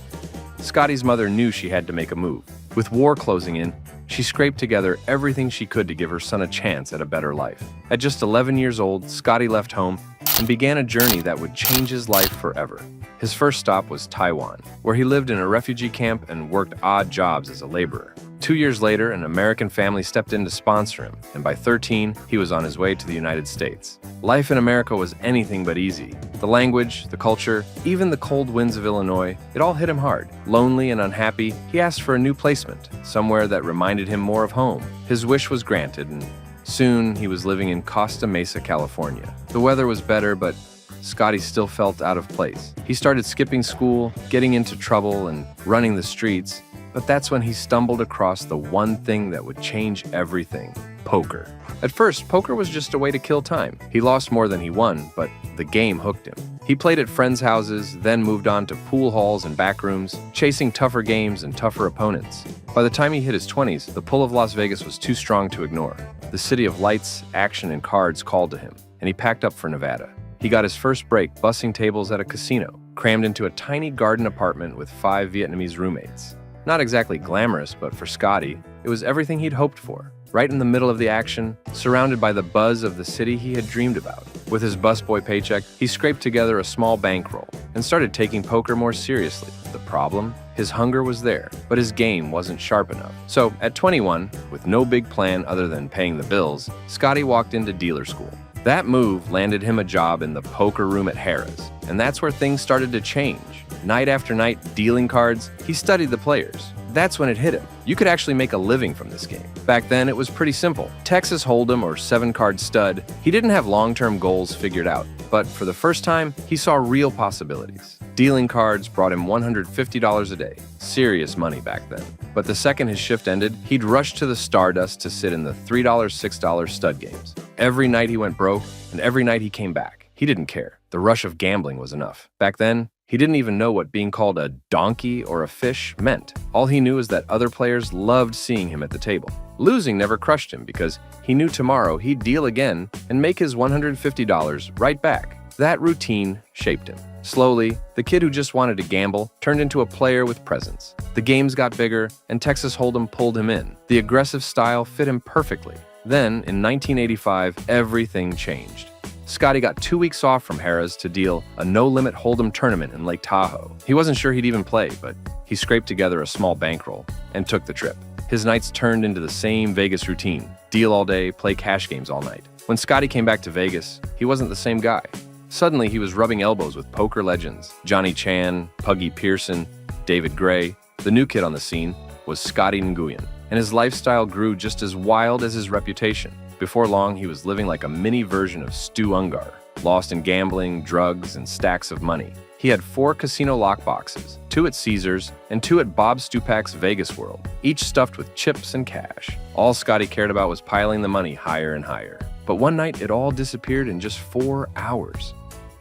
Scotty's mother knew she had to make a move. With war closing in, she scraped together everything she could to give her son a chance at a better life. At just 11 years old, Scotty left home and began a journey that would change his life forever. His first stop was Taiwan, where he lived in a refugee camp and worked odd jobs as a laborer. 2 years later, an American family stepped in to sponsor him, and by 13, he was on his way to the United States. Life in America was anything but easy. The language, the culture, even the cold winds of Illinois, it all hit him hard. Lonely and unhappy, he asked for a new placement, somewhere that reminded him more of home. His wish was granted, and soon he was living in Costa Mesa, California. The weather was better, but Scotty still felt out of place. He started skipping school, getting into trouble, and running the streets. But that's when he stumbled across the one thing that would change everything: poker. At first, poker was just a way to kill time. He lost more than he won, but the game hooked him. He played at friends' houses, then moved on to pool halls and back rooms, chasing tougher games and tougher opponents. By the time he hit his 20s, the pull of Las Vegas was too strong to ignore. The city of lights, action, and cards called to him, and he packed up for Nevada. He got his first break bussing tables at a casino, crammed into a tiny garden apartment with 5 Vietnamese roommates. Not exactly glamorous, but for Scotty, it was everything he'd hoped for. Right in the middle of the action, surrounded by the buzz of the city he had dreamed about. With his busboy paycheck, he scraped together a small bankroll and started taking poker more seriously. The problem? His hunger was there, but his game wasn't sharp enough. So, at 21, with no big plan other than paying the bills, Scotty walked into dealer school. That move landed him a job in the poker room at Harrah's, and that's where things started to change. Night after night, dealing cards, he studied the players. That's when it hit him. You could actually make a living from this game. Back then, it was pretty simple. Texas Hold'em or 7-card stud. He didn't have long-term goals figured out, but for the first time, he saw real possibilities. Dealing cards brought him $150 a day. Serious money back then. But the second his shift ended, he'd rush to the Stardust to sit in the $3, $6 stud games. Every night he went broke, and every night he came back. He didn't care. The rush of gambling was enough. Back then, he didn't even know what being called a donkey or a fish meant. All he knew is that other players loved seeing him at the table. Losing never crushed him because he knew tomorrow he'd deal again and make his $150 right back. That routine shaped him. Slowly, the kid who just wanted to gamble turned into a player with presence. The games got bigger, and Texas Hold'em pulled him in. The aggressive style fit him perfectly. Then, in 1985, everything changed. Scotty got 2 weeks off from Harrah's to deal a no-limit Hold'em tournament in Lake Tahoe. He wasn't sure he'd even play, but he scraped together a small bankroll and took the trip. His nights turned into the same Vegas routine: deal all day, play cash games all night. When Scotty came back to Vegas, he wasn't the same guy. Suddenly, he was rubbing elbows with poker legends: Johnny Chan, Puggy Pearson, David Gray. The new kid on the scene was Scotty Nguyen, and his lifestyle grew just as wild as his reputation. Before long, he was living like a mini version of Stu Ungar, lost in gambling, drugs, and stacks of money. He had 4 casino lockboxes, 2 at Caesars and 2 at Bob Stupak's Vegas World, each stuffed with chips and cash. All Scotty cared about was piling the money higher and higher. But one night, it all disappeared in just 4 hours.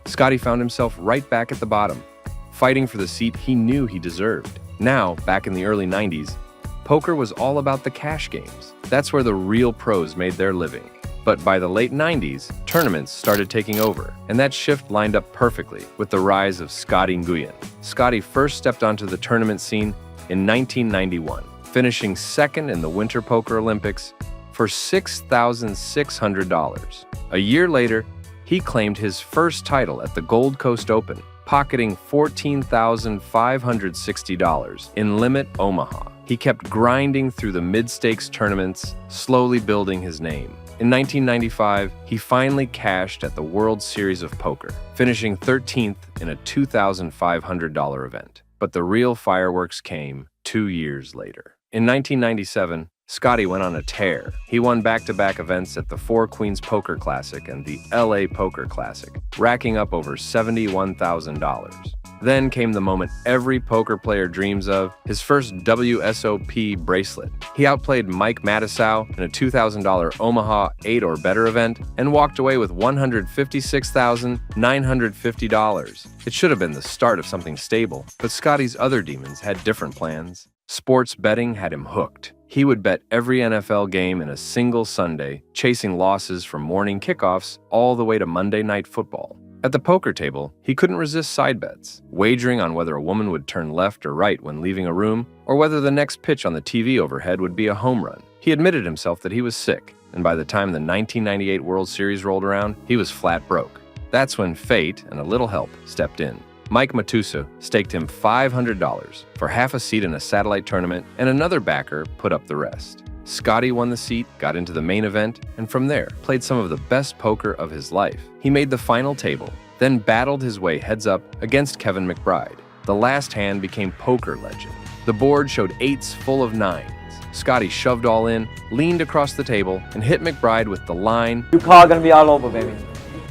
Scotty found himself right back at the bottom, fighting for the seat he knew he deserved. Now, back in the early 90s, poker was all about the cash games. That's where the real pros made their living. But by the late 90s, tournaments started taking over, and that shift lined up perfectly with the rise of Scotty Nguyen. Scotty first stepped onto the tournament scene in 1991, finishing second in the Winter Poker Olympics for $6,600. A year later, he claimed his first title at the Gold Coast Open, pocketing $14,560 in Limit Omaha. He kept grinding through the mid-stakes tournaments, slowly building his name. In 1995, he finally cashed at the World Series of Poker, finishing 13th in a $2,500 event. But the real fireworks came 2 years later. In 1997, Scotty went on a tear. He won back-to-back events at the Four Queens Poker Classic and the LA Poker Classic, racking up over $71,000. Then came the moment every poker player dreams of, his first WSOP bracelet. He outplayed Mike Matusow in a $2,000 Omaha 8 or better event and walked away with $156,950. It should have been the start of something stable, but Scotty's other demons had different plans. Sports betting had him hooked. He would bet every NFL game in a single Sunday, chasing losses from morning kickoffs all the way to Monday Night Football. At the poker table, he couldn't resist side bets, wagering on whether a woman would turn left or right when leaving a room, or whether the next pitch on the TV overhead would be a home run. He admitted himself that he was sick, and by the time the 1998 World Series rolled around, he was flat broke. That's when fate and a little help stepped in. Mike Matusow staked him $500 for half a seat in a satellite tournament, and another backer put up the rest. Scotty won the seat, got into the main event, and from there, played some of the best poker of his life. He made the final table, then battled his way heads up against Kevin McBride. The last hand became poker legend. The board showed 8s full of 9s. Scotty shoved all in, leaned across the table, and hit McBride with the line, Your call gonna be all over, baby.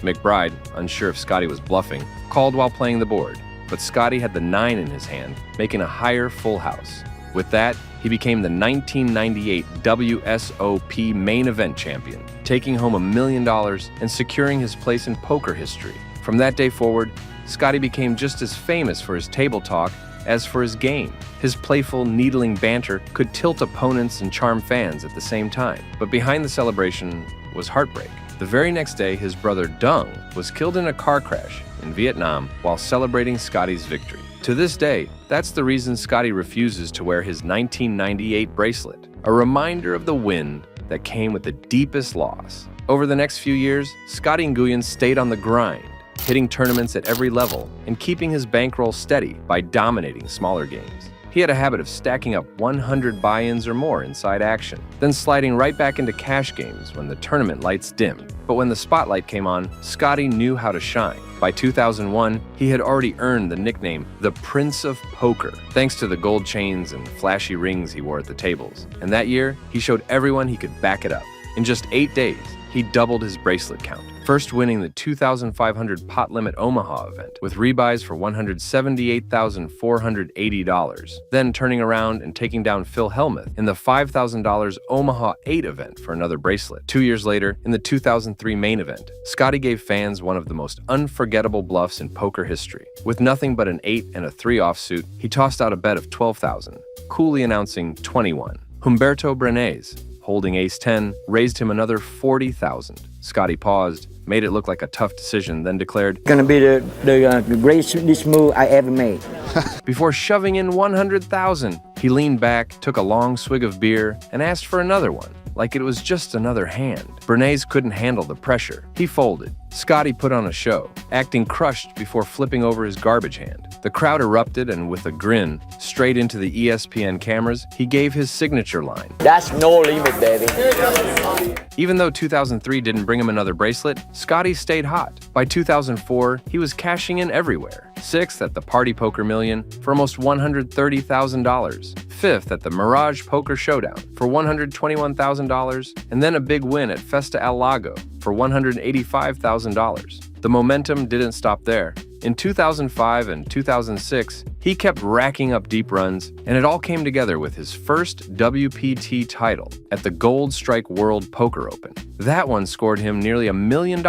McBride, unsure if Scotty was bluffing, called while playing the board, but Scotty had the 9 in his hand, making a higher full house. With that, he became the 1998 WSOP main event champion, taking home $1 million and securing his place in poker history. From that day forward, Scotty became just as famous for his table talk as for his game. His playful, needling banter could tilt opponents and charm fans at the same time. But behind the celebration was heartbreak. The very next day, his brother Dung was killed in a car crash in Vietnam while celebrating Scotty's victory. To this day, that's the reason Scotty refuses to wear his 1998 bracelet, a reminder of the wind that came with the deepest loss. Over the next few years, Scotty Nguyen stayed on the grind, hitting tournaments at every level and keeping his bankroll steady by dominating smaller games. He had a habit of stacking up 100 buy-ins or more inside action, then sliding right back into cash games when the tournament lights dimmed. But when the spotlight came on, Scotty knew how to shine. By 2001, he had already earned the nickname the Prince of Poker, thanks to the gold chains and flashy rings he wore at the tables. And that year, he showed everyone he could back it up. In just 8 days, he doubled his bracelet count, first winning the $2,500 pot limit Omaha event with rebuys for $178,480, then turning around and taking down Phil Hellmuth in the $5,000 Omaha 8 event for another bracelet. 2 years later, in the 2003 main event, Scotty gave fans one of the most unforgettable bluffs in poker history. With nothing but an 8 and a 3 offsuit, he tossed out a bet of $12,000, coolly announcing 21. Humberto Brenes, holding ace-10, raised him another $40,000. Scotty paused, made it look like a tough decision, then declared, Gonna be the greatest move I ever made. Before shoving in $100,000, he leaned back, took a long swig of beer, and asked for another one, like it was just another hand. Bernays couldn't handle the pressure. He folded. Scotty put on a show, acting crushed before flipping over his garbage hand. The crowd erupted, and with a grin, straight into the ESPN cameras, he gave his signature line. That's no limit, baby. Even though 2003 didn't bring him another bracelet, Scotty stayed hot. By 2004, he was cashing in everywhere. 6th at the Party Poker Million for almost $130,000. 5th at the Mirage Poker Showdown for $121,000, and then a big win at Festa Al Lago for $185,000. The momentum didn't stop there. In 2005 and 2006, he kept racking up deep runs, and it all came together with his first WPT title at the Gold Strike World Poker Open. That one scored him nearly $1 million.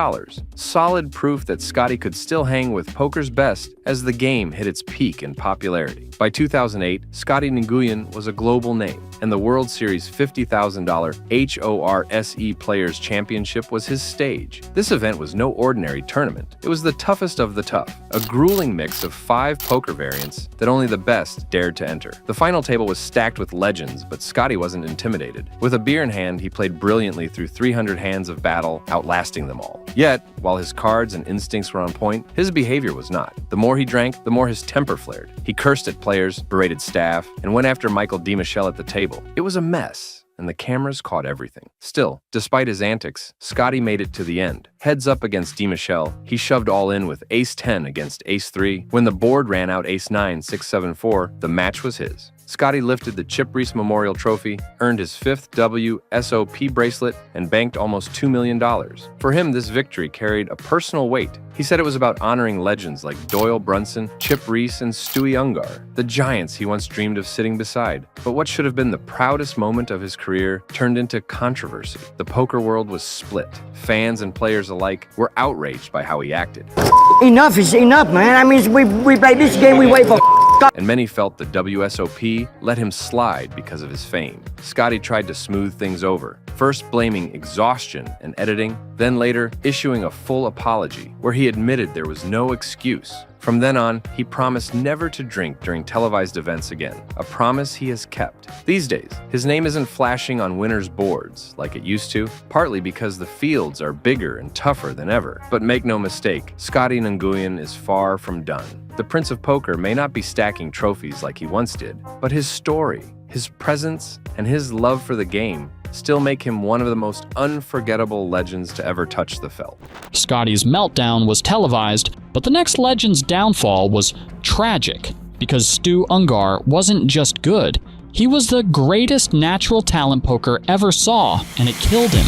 Solid proof that Scotty could still hang with poker's best as the game hit its peak in popularity. By 2008, Scotty Nguyen was a global name, and the World Series $50,000 HORSE Players Championship was his stage. This event was no ordinary tournament. It was the toughest of the tough, a grueling mix of 5 poker variants that only the best dared to enter. The final table was stacked with legends, but Scotty wasn't intimidated. With a beer in hand, he played brilliantly through 300 hands of battle, outlasting them all. Yet, while his cards and instincts were on point, his behavior was not. The more he drank, the more his temper flared. He cursed at players, berated staff, and went after Michael DiMichele at the table. It was a mess, and the cameras caught everything. Still, despite his antics, Scotty made it to the end. Heads up against DiMichele, he shoved all in with ace-10 against ace-3. When the board ran out ace-9, 6-7-4, the match was his. Scotty lifted the Chip Reese Memorial Trophy, earned his 5th WSOP bracelet, and banked almost $2 million. For him, this victory carried a personal weight. He said it was about honoring legends like Doyle Brunson, Chip Reese, and Stewie Ungar, the giants he once dreamed of sitting beside. But what should have been the proudest moment of his career turned into controversy. The poker world was split. Fans and players alike were outraged by how he acted. Enough is enough, man. I mean, we play this game, we wait for and many felt the WSOP let him slide because of his fame. Scotty tried to smooth things over, first blaming exhaustion and editing, then later issuing a full apology where he admitted there was no excuse. From then on, he promised never to drink during televised events again, a promise he has kept. These days, his name isn't flashing on winners' boards like it used to, partly because the fields are bigger and tougher than ever. But make no mistake, Scotty Nguyen is far from done. The Prince of Poker may not be stacking trophies like he once did, but his story, his presence, and his love for the game still make him one of the most unforgettable legends to ever touch the felt. Scotty's meltdown was televised, but the next legend's downfall was tragic because Stu Ungar wasn't just good. He was the greatest natural talent poker ever saw, and it killed him.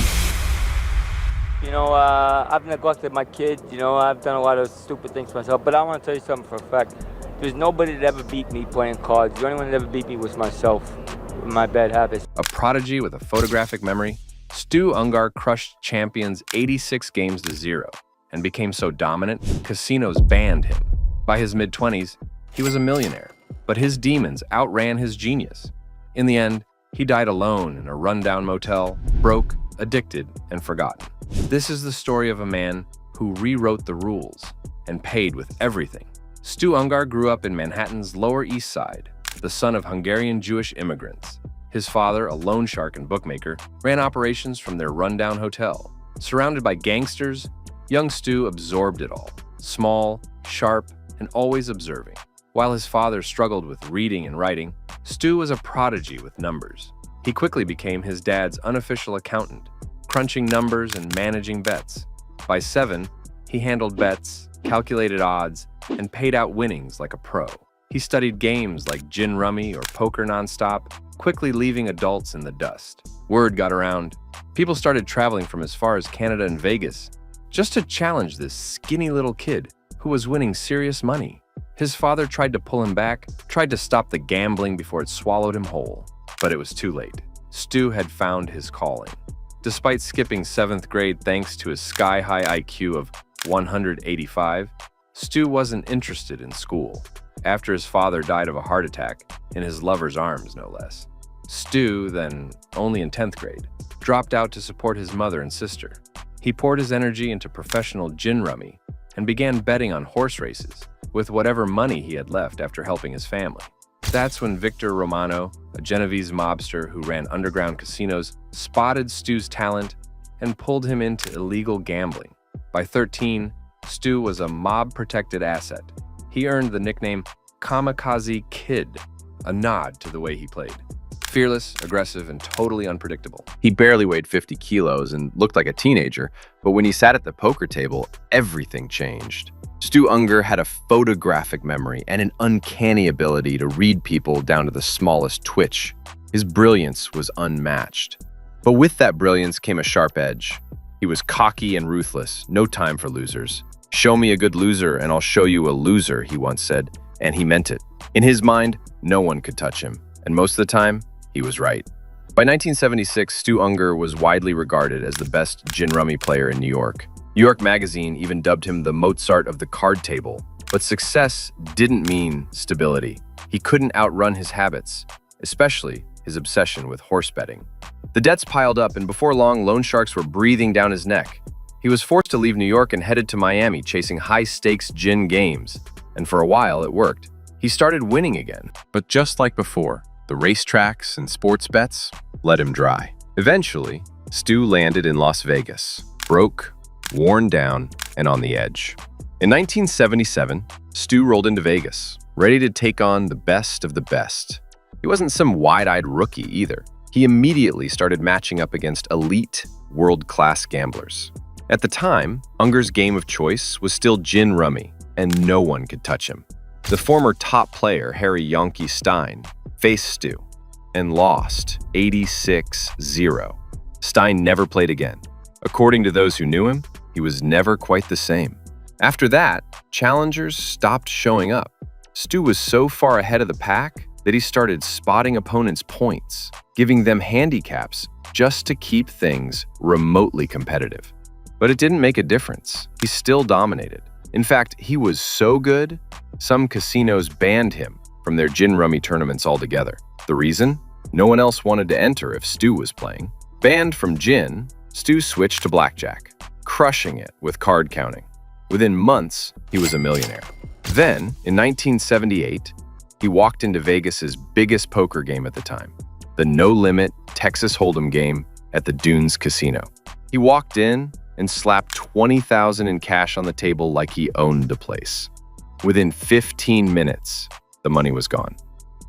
You know, I've neglected my kids, you know, I've done a lot of stupid things myself, but I want to tell you something for a fact. There's nobody that ever beat me playing cards. The only one that ever beat me was myself, my bad habits. A prodigy with a photographic memory, Stu Ungar crushed champions 86 games to 0 and became so dominant, casinos banned him. By his mid-20s, he was a millionaire, but his demons outran his genius. In the end, he died alone in a rundown motel, broke, addicted, and forgotten. This is the story of a man who rewrote the rules and paid with everything. Stu Ungar grew up in Manhattan's Lower East Side, the son of Hungarian Jewish immigrants. His father, a loan shark and bookmaker, ran operations from their rundown hotel. Surrounded by gangsters, young Stu absorbed it all. Small, sharp, and always observing. While his father struggled with reading and writing, Stu was a prodigy with numbers. He quickly became his dad's unofficial accountant, crunching numbers and managing bets. By 7, he handled bets, calculated odds, and paid out winnings like a pro. He studied games like gin rummy or poker nonstop, quickly leaving adults in the dust. Word got around. People started traveling from as far as Canada and Vegas just to challenge this skinny little kid who was winning serious money. His father tried to pull him back, tried to stop the gambling before it swallowed him whole. But it was too late. Stu had found his calling. Despite skipping 7th grade thanks to his sky-high IQ of 185, Stu wasn't interested in school. After his father died of a heart attack, in his lover's arms no less, Stu, then only in 10th grade, dropped out to support his mother and sister. He poured his energy into professional gin rummy and began betting on horse races with whatever money he had left after helping his family. That's when Victor Romano, a Genovese mobster who ran underground casinos, spotted Stu's talent and pulled him into illegal gambling. By 13, Stu was a mob-protected asset. He earned the nickname Kamikaze Kid, a nod to the way he played. Fearless, aggressive, and totally unpredictable. He barely weighed 50 kilos and looked like a teenager, but when he sat at the poker table, everything changed. Stu Ungar had a photographic memory and an uncanny ability to read people down to the smallest twitch. His brilliance was unmatched. But with that brilliance came a sharp edge. He was cocky and ruthless, no time for losers. "Show me a good loser and I'll show you a loser," he once said, and he meant it. In his mind, no one could touch him, and most of the time, he was right. By 1976, Stu Unger was widely regarded as the best gin rummy player in New York. New York Magazine even dubbed him the Mozart of the card table. But success didn't mean stability. He couldn't outrun his habits, especially his obsession with horse betting. The debts piled up, and before long, loan sharks were breathing down his neck. He was forced to leave New York and headed to Miami, chasing high-stakes gin games. And for a while, it worked. He started winning again. But just like before, the racetracks and sports bets let him dry. Eventually, Stu landed in Las Vegas, broke, worn down, and on the edge. In 1977, Stu rolled into Vegas, ready to take on the best of the best. He wasn't some wide-eyed rookie either. He immediately started matching up against elite, world-class gamblers. At the time, Unger's game of choice was still gin rummy, and no one could touch him. The former top player, Harry Yonky Stein, faced Stu and lost 86-0. Stein never played again. According to those who knew him, he was never quite the same. After that, challengers stopped showing up. Stu was so far ahead of the pack that he started spotting opponents' points, giving them handicaps just to keep things remotely competitive. But it didn't make a difference. He still dominated. In fact, he was so good, some casinos banned him from their gin rummy tournaments altogether. The reason? No one else wanted to enter if Stu was playing. Banned from gin, Stu switched to blackjack, crushing it with card counting. Within months, he was a millionaire. Then, in 1978, he walked into Vegas's biggest poker game at the time, the no-limit Texas Hold'em game at the Dunes Casino. He walked in and slapped $20,000 in cash on the table like he owned the place. Within 15 minutes, the money was gone.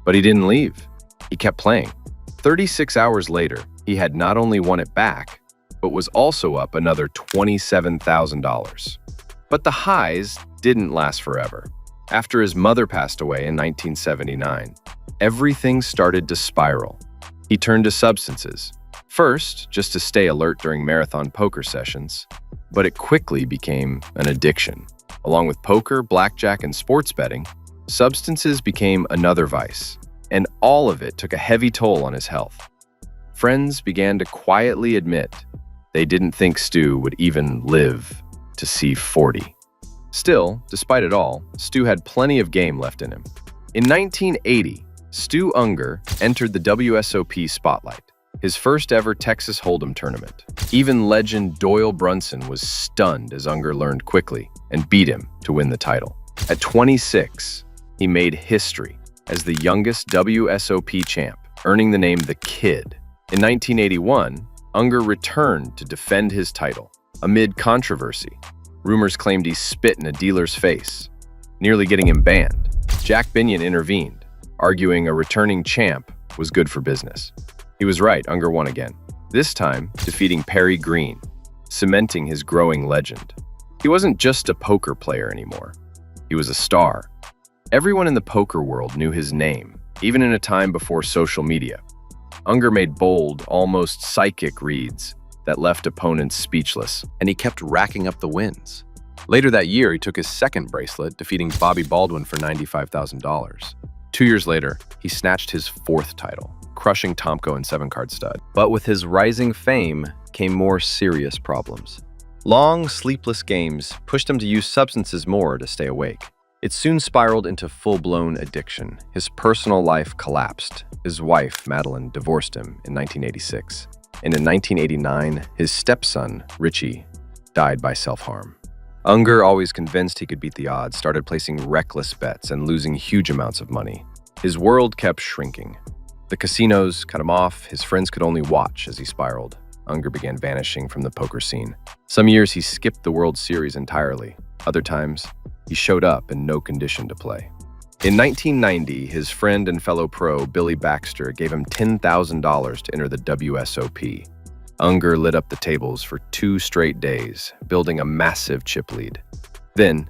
But he didn't leave. He kept playing. 36 hours later, he had not only won it back, but was also up another $27,000. But the highs didn't last forever. After his mother passed away in 1979, everything started to spiral. He turned to substances. First, just to stay alert during marathon poker sessions, but it quickly became an addiction. Along with poker, blackjack, and sports betting, substances became another vice, and all of it took a heavy toll on his health. Friends began to quietly admit they didn't think Stu would even live to see 40. Still, despite it all, Stu had plenty of game left in him. In 1980, Stu Unger entered the WSOP spotlight, his first ever Texas Hold'em tournament. Even legend Doyle Brunson was stunned as Unger learned quickly and beat him to win the title. At 26, he made history as the youngest WSOP champ, earning the name The Kid. In 1981, Unger returned to defend his title. Amid controversy, rumors claimed he spit in a dealer's face, nearly getting him banned. Jack Binion intervened, arguing a returning champ was good for business. He was right, Unger won again, this time defeating Perry Green, cementing his growing legend. He wasn't just a poker player anymore. He was a star. Everyone in the poker world knew his name, even in a time before social media. Unger made bold, almost psychic reads that left opponents speechless, and he kept racking up the wins. Later that year, he took his second bracelet, defeating Bobby Baldwin for $95,000. 2 years later, he snatched his fourth title, crushing Tomko in 7-card stud. But with his rising fame came more serious problems. Long, sleepless games pushed him to use substances more to stay awake. It soon spiraled into full-blown addiction. His personal life collapsed. His wife, Madeline, divorced him in 1986. And in 1989, his stepson, Richie, died by self-harm. Unger, always convinced he could beat the odds, started placing reckless bets and losing huge amounts of money. His world kept shrinking. The casinos cut him off. His friends could only watch as he spiraled. Unger began vanishing from the poker scene. Some years he skipped the World Series entirely. Other times, he showed up in no condition to play. In 1990, his friend and fellow pro, Billy Baxter, gave him $10,000 to enter the WSOP. Unger lit up the tables for 2 straight days, building a massive chip lead. Then,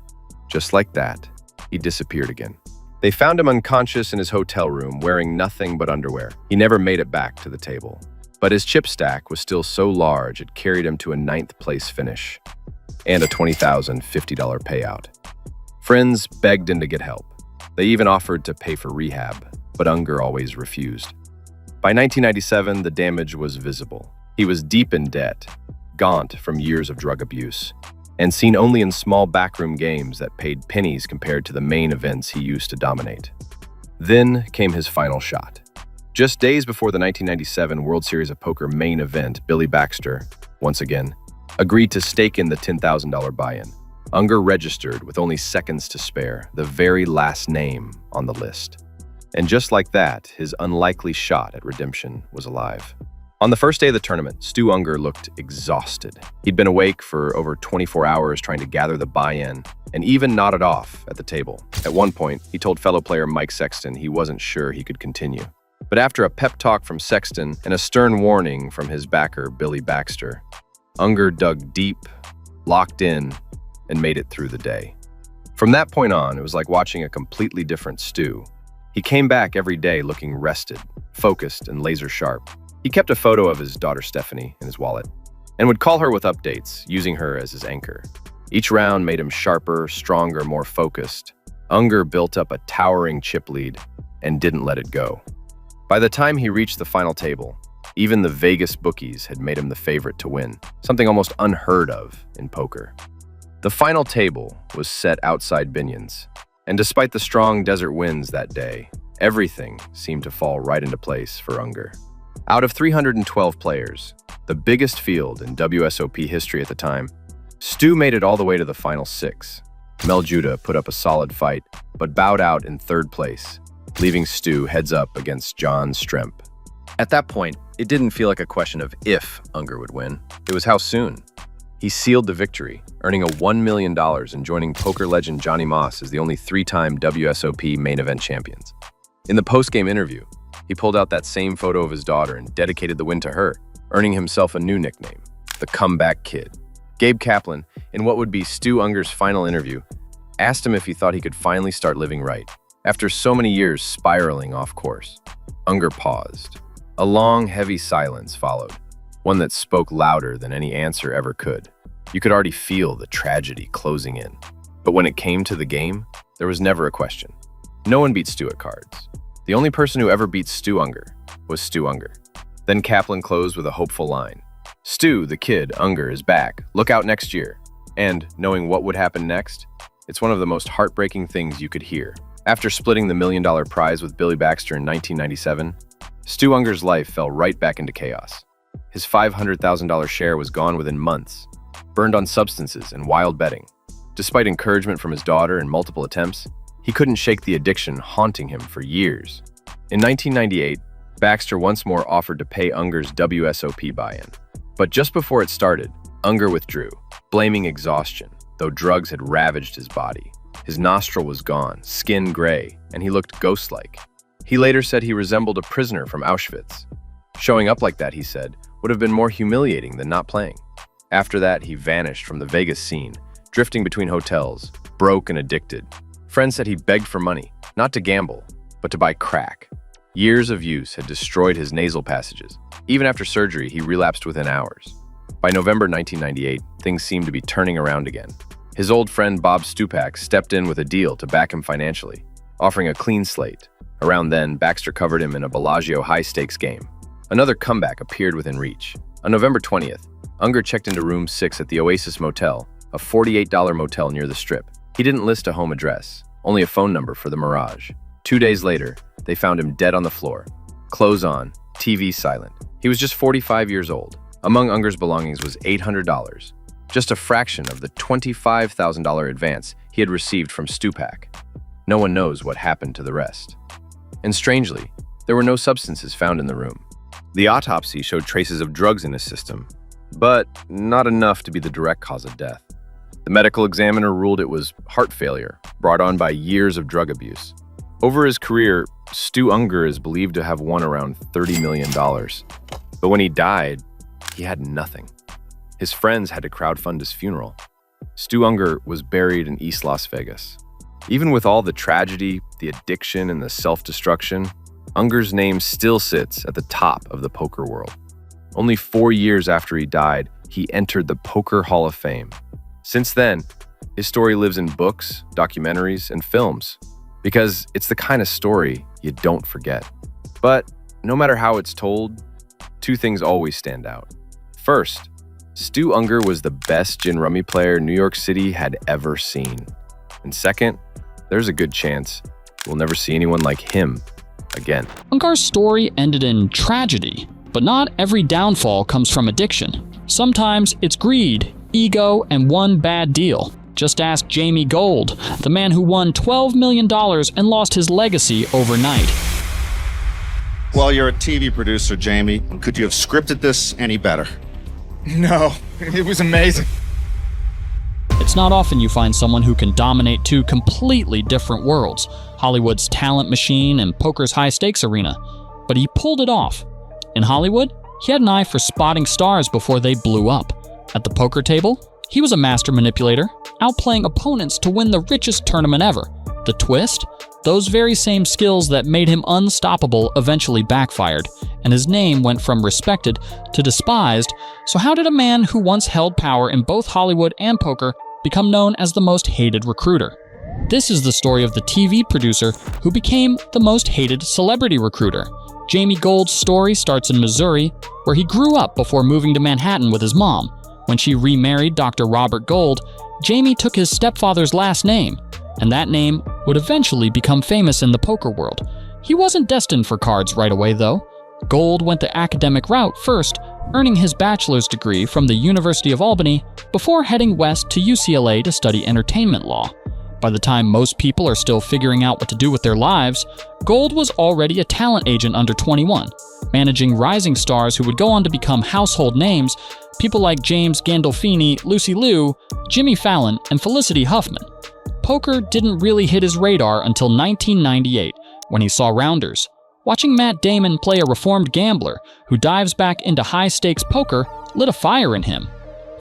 just like that, he disappeared again. They found him unconscious in his hotel room, wearing nothing but underwear. He never made it back to the table. But his chip stack was still so large it carried him to a 9th place finish and a $20,050 payout. Friends begged him to get help. They even offered to pay for rehab, but Unger always refused. By 1997, the damage was visible. He was deep in debt, gaunt from years of drug abuse, and seen only in small backroom games that paid pennies compared to the main events he used to dominate. Then came his final shot. Just days before the 1997 World Series of Poker main event, Billy Baxter, once again, agreed to stake in the $10,000 buy-in. Unger registered with only seconds to spare, the very last name on the list. And just like that, his unlikely shot at redemption was alive. On the first day of the tournament, Stu Unger looked exhausted. He'd been awake for over 24 hours trying to gather the buy-in, and even nodded off at the table. At one point, he told fellow player Mike Sexton he wasn't sure he could continue. But after a pep talk from Sexton and a stern warning from his backer, Billy Baxter, Unger dug deep, locked in, and made it through the day. From that point on, it was like watching a completely different Stu. He came back every day looking rested, focused, and laser sharp. He kept a photo of his daughter Stephanie in his wallet and would call her with updates, using her as his anchor. Each round made him sharper, stronger, more focused. Unger built up a towering chip lead and didn't let it go. By the time he reached the final table, even the Vegas bookies had made him the favorite to win, something almost unheard of in poker. The final table was set outside Binion's, and despite the strong desert winds that day, everything seemed to fall right into place for Unger. Out of 312 players, the biggest field in WSOP history at the time, Stu made it all the way to the final 6. Mel Judah put up a solid fight, but bowed out in 3rd place, leaving Stu heads up against John Stremp. At that point, it didn't feel like a question of if Unger would win, it was how soon. He sealed the victory, earning a $1 million and joining poker legend Johnny Moss as the only 3-time WSOP main event champions. In the post-game interview, he pulled out that same photo of his daughter and dedicated the win to her, earning himself a new nickname, the Comeback Kid. Gabe Kaplan, in what would be Stu Unger's final interview, asked him if he thought he could finally start living right, after so many years spiraling off course. Unger paused. A long, heavy silence followed, one that spoke louder than any answer ever could. You could already feel the tragedy closing in. But when it came to the game, there was never a question. No one beat Stu at cards. The only person who ever beat Stu Unger was Stu Unger. Then Kaplan closed with a hopeful line. Stu, the kid, Unger, is back. Look out next year. And, knowing what would happen next, it's one of the most heartbreaking things you could hear. After splitting the $1 million prize with Billy Baxter in 1997, Stu Unger's life fell right back into chaos. His $500,000 share was gone within months, burned on substances and wild betting. Despite encouragement from his daughter and multiple attempts, he couldn't shake the addiction haunting him for years. In 1998, Baxter once more offered to pay Unger's WSOP buy-in. But just before it started, Unger withdrew, blaming exhaustion, though drugs had ravaged his body. His nostril was gone, skin gray, and he looked ghost-like. He later said he resembled a prisoner from Auschwitz. Showing up like that, he said, would have been more humiliating than not playing. After that, he vanished from the Vegas scene, drifting between hotels, broke and addicted. Friends said he begged for money, not to gamble, but to buy crack. Years of use had destroyed his nasal passages. Even after surgery, he relapsed within hours. By November 1998, things seemed to be turning around again. His old friend Bob Stupak stepped in with a deal to back him financially, offering a clean slate. Around then, Baxter covered him in a Bellagio high-stakes game. Another comeback appeared within reach. On November 20th, Unger checked into room 6 at the Oasis Motel, a $48 motel near the Strip. He didn't list a home address, only a phone number for the Mirage. 2 days later, they found him dead on the floor, clothes on, TV silent. He was just 45 years old. Among Unger's belongings was $800, just a fraction of the $25,000 advance he had received from Stupak. No one knows what happened to the rest. And strangely, there were no substances found in the room. The autopsy showed traces of drugs in his system, but not enough to be the direct cause of death. The medical examiner ruled it was heart failure, brought on by years of drug abuse. Over his career, Stu Unger is believed to have won around $30 million. But when he died, he had nothing. His friends had to crowdfund his funeral. Stu Unger was buried in East Las Vegas. Even with all the tragedy, the addiction, and the self-destruction, Unger's name still sits at the top of the poker world. Only 4 years after he died, he entered the Poker Hall of Fame. Since then, his story lives in books, documentaries, and films, because it's the kind of story you don't forget. But no matter how it's told, two things always stand out. First, Stu Unger was the best gin rummy player New York City had ever seen. And second, there's a good chance we'll never see anyone like him again. Ungar's story ended in tragedy, but not every downfall comes from addiction. Sometimes it's greed, ego, and one bad deal. Just ask Jamie Gold, the man who won $12 million and lost his legacy overnight. Well, you're a TV producer, Jamie. Could you have scripted this any better? No, it was amazing. It's not often you find someone who can dominate two completely different worlds, Hollywood's talent machine and poker's high-stakes arena. But he pulled it off. In Hollywood, he had an eye for spotting stars before they blew up. At the poker table, he was a master manipulator, outplaying opponents to win the richest tournament ever. The twist? Those very same skills that made him unstoppable eventually backfired, and his name went from respected to despised. So how did a man who once held power in both Hollywood and poker become known as the most hated recruiter? This is the story of the TV producer who became the most hated celebrity recruiter. Jamie Gold's story starts in Missouri, where he grew up before moving to Manhattan with his mom. When she remarried Dr. Robert Gold, Jamie took his stepfather's last name, and that name would eventually become famous in the poker world. He wasn't destined for cards right away, though. Gold went the academic route first, earning his bachelor's degree from the University of Albany before heading west to UCLA to study entertainment law. By the time most people are still figuring out what to do with their lives, Gold was already a talent agent under 21, managing rising stars who would go on to become household names, people like James Gandolfini, Lucy Liu, Jimmy Fallon, and Felicity Huffman. Poker didn't really hit his radar until 1998, when he saw Rounders. Watching Matt Damon play a reformed gambler who dives back into high-stakes poker lit a fire in him.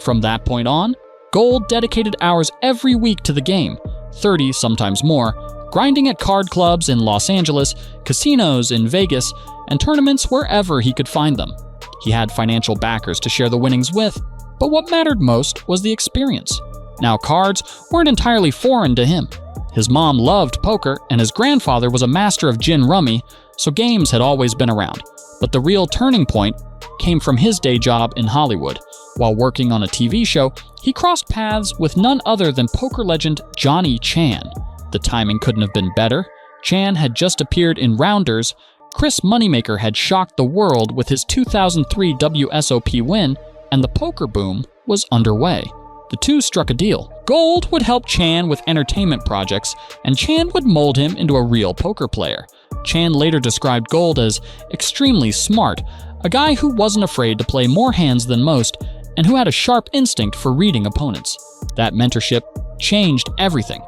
From that point on, Gold dedicated hours every week to the game, 30, sometimes more, grinding at card clubs in Los Angeles, casinos in Vegas, and tournaments wherever he could find them. He had financial backers to share the winnings with, but what mattered most was the experience. Now, cards weren't entirely foreign to him. His mom loved poker, and his grandfather was a master of gin rummy, so games had always been around. But the real turning point came from his day job in Hollywood. While working on a TV show, he crossed paths with none other than poker legend Johnny Chan. The timing couldn't have been better. Chan had just appeared in Rounders. Chris Moneymaker had shocked the world with his 2003 WSOP win, and the poker boom was underway. The two struck a deal. Gold would help Chan with entertainment projects, and Chan would mold him into a real poker player. Chan later described Gold as extremely smart, a guy who wasn't afraid to play more hands than most, and who had a sharp instinct for reading opponents. That mentorship changed everything.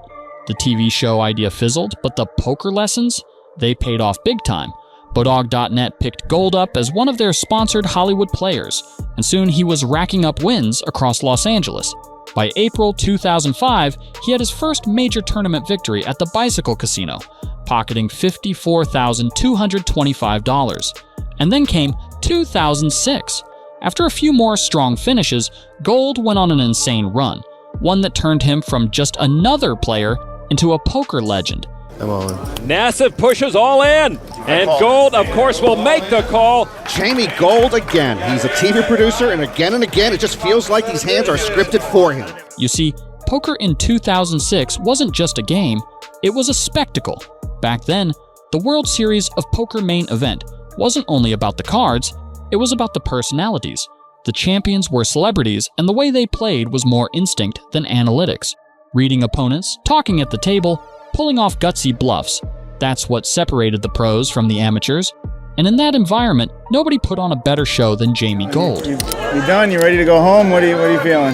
The TV show idea fizzled, but the poker lessons? They paid off big time. Bodog.net picked Gold up as one of their sponsored Hollywood players, and soon he was racking up wins across Los Angeles. By April 2005, he had his first major tournament victory at the Bicycle Casino, pocketing $54,225. And then came 2006. After a few more strong finishes, Gold went on an insane run, one that turned him from just another player into a poker legend. Nassif pushes all in, and Gold, of course, will make the call. Jamie Gold again. He's a TV producer, and again, it just feels like these hands are scripted for him. You see, poker in 2006 wasn't just a game, it was a spectacle. Back then, the World Series of Poker main event wasn't only about the cards, it was about the personalities. The champions were celebrities, and the way they played was more instinct than analytics. Reading opponents, talking at the table, pulling off gutsy bluffs. That's what separated the pros from the amateurs. And in that environment, nobody put on a better show than Jamie Gold. You done? You ready to go home? What are you feeling?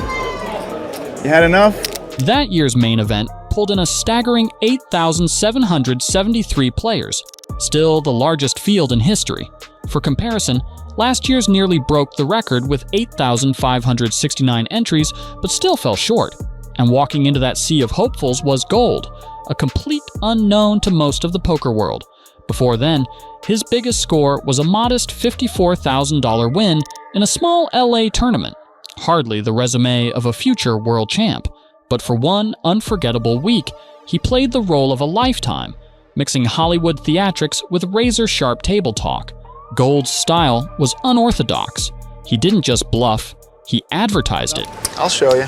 You had enough? That year's main event pulled in a staggering 8,773 players, still the largest field in history. For comparison, last year's nearly broke the record with 8,569 entries, but still fell short. And walking into that sea of hopefuls was Gold, a complete unknown to most of the poker world. Before then, his biggest score was a modest $54,000 win in a small LA tournament. Hardly the resume of a future world champ. But for one unforgettable week, he played the role of a lifetime, mixing Hollywood theatrics with razor-sharp table talk. Gold's style was unorthodox. He didn't just bluff, he advertised it. I'll show you.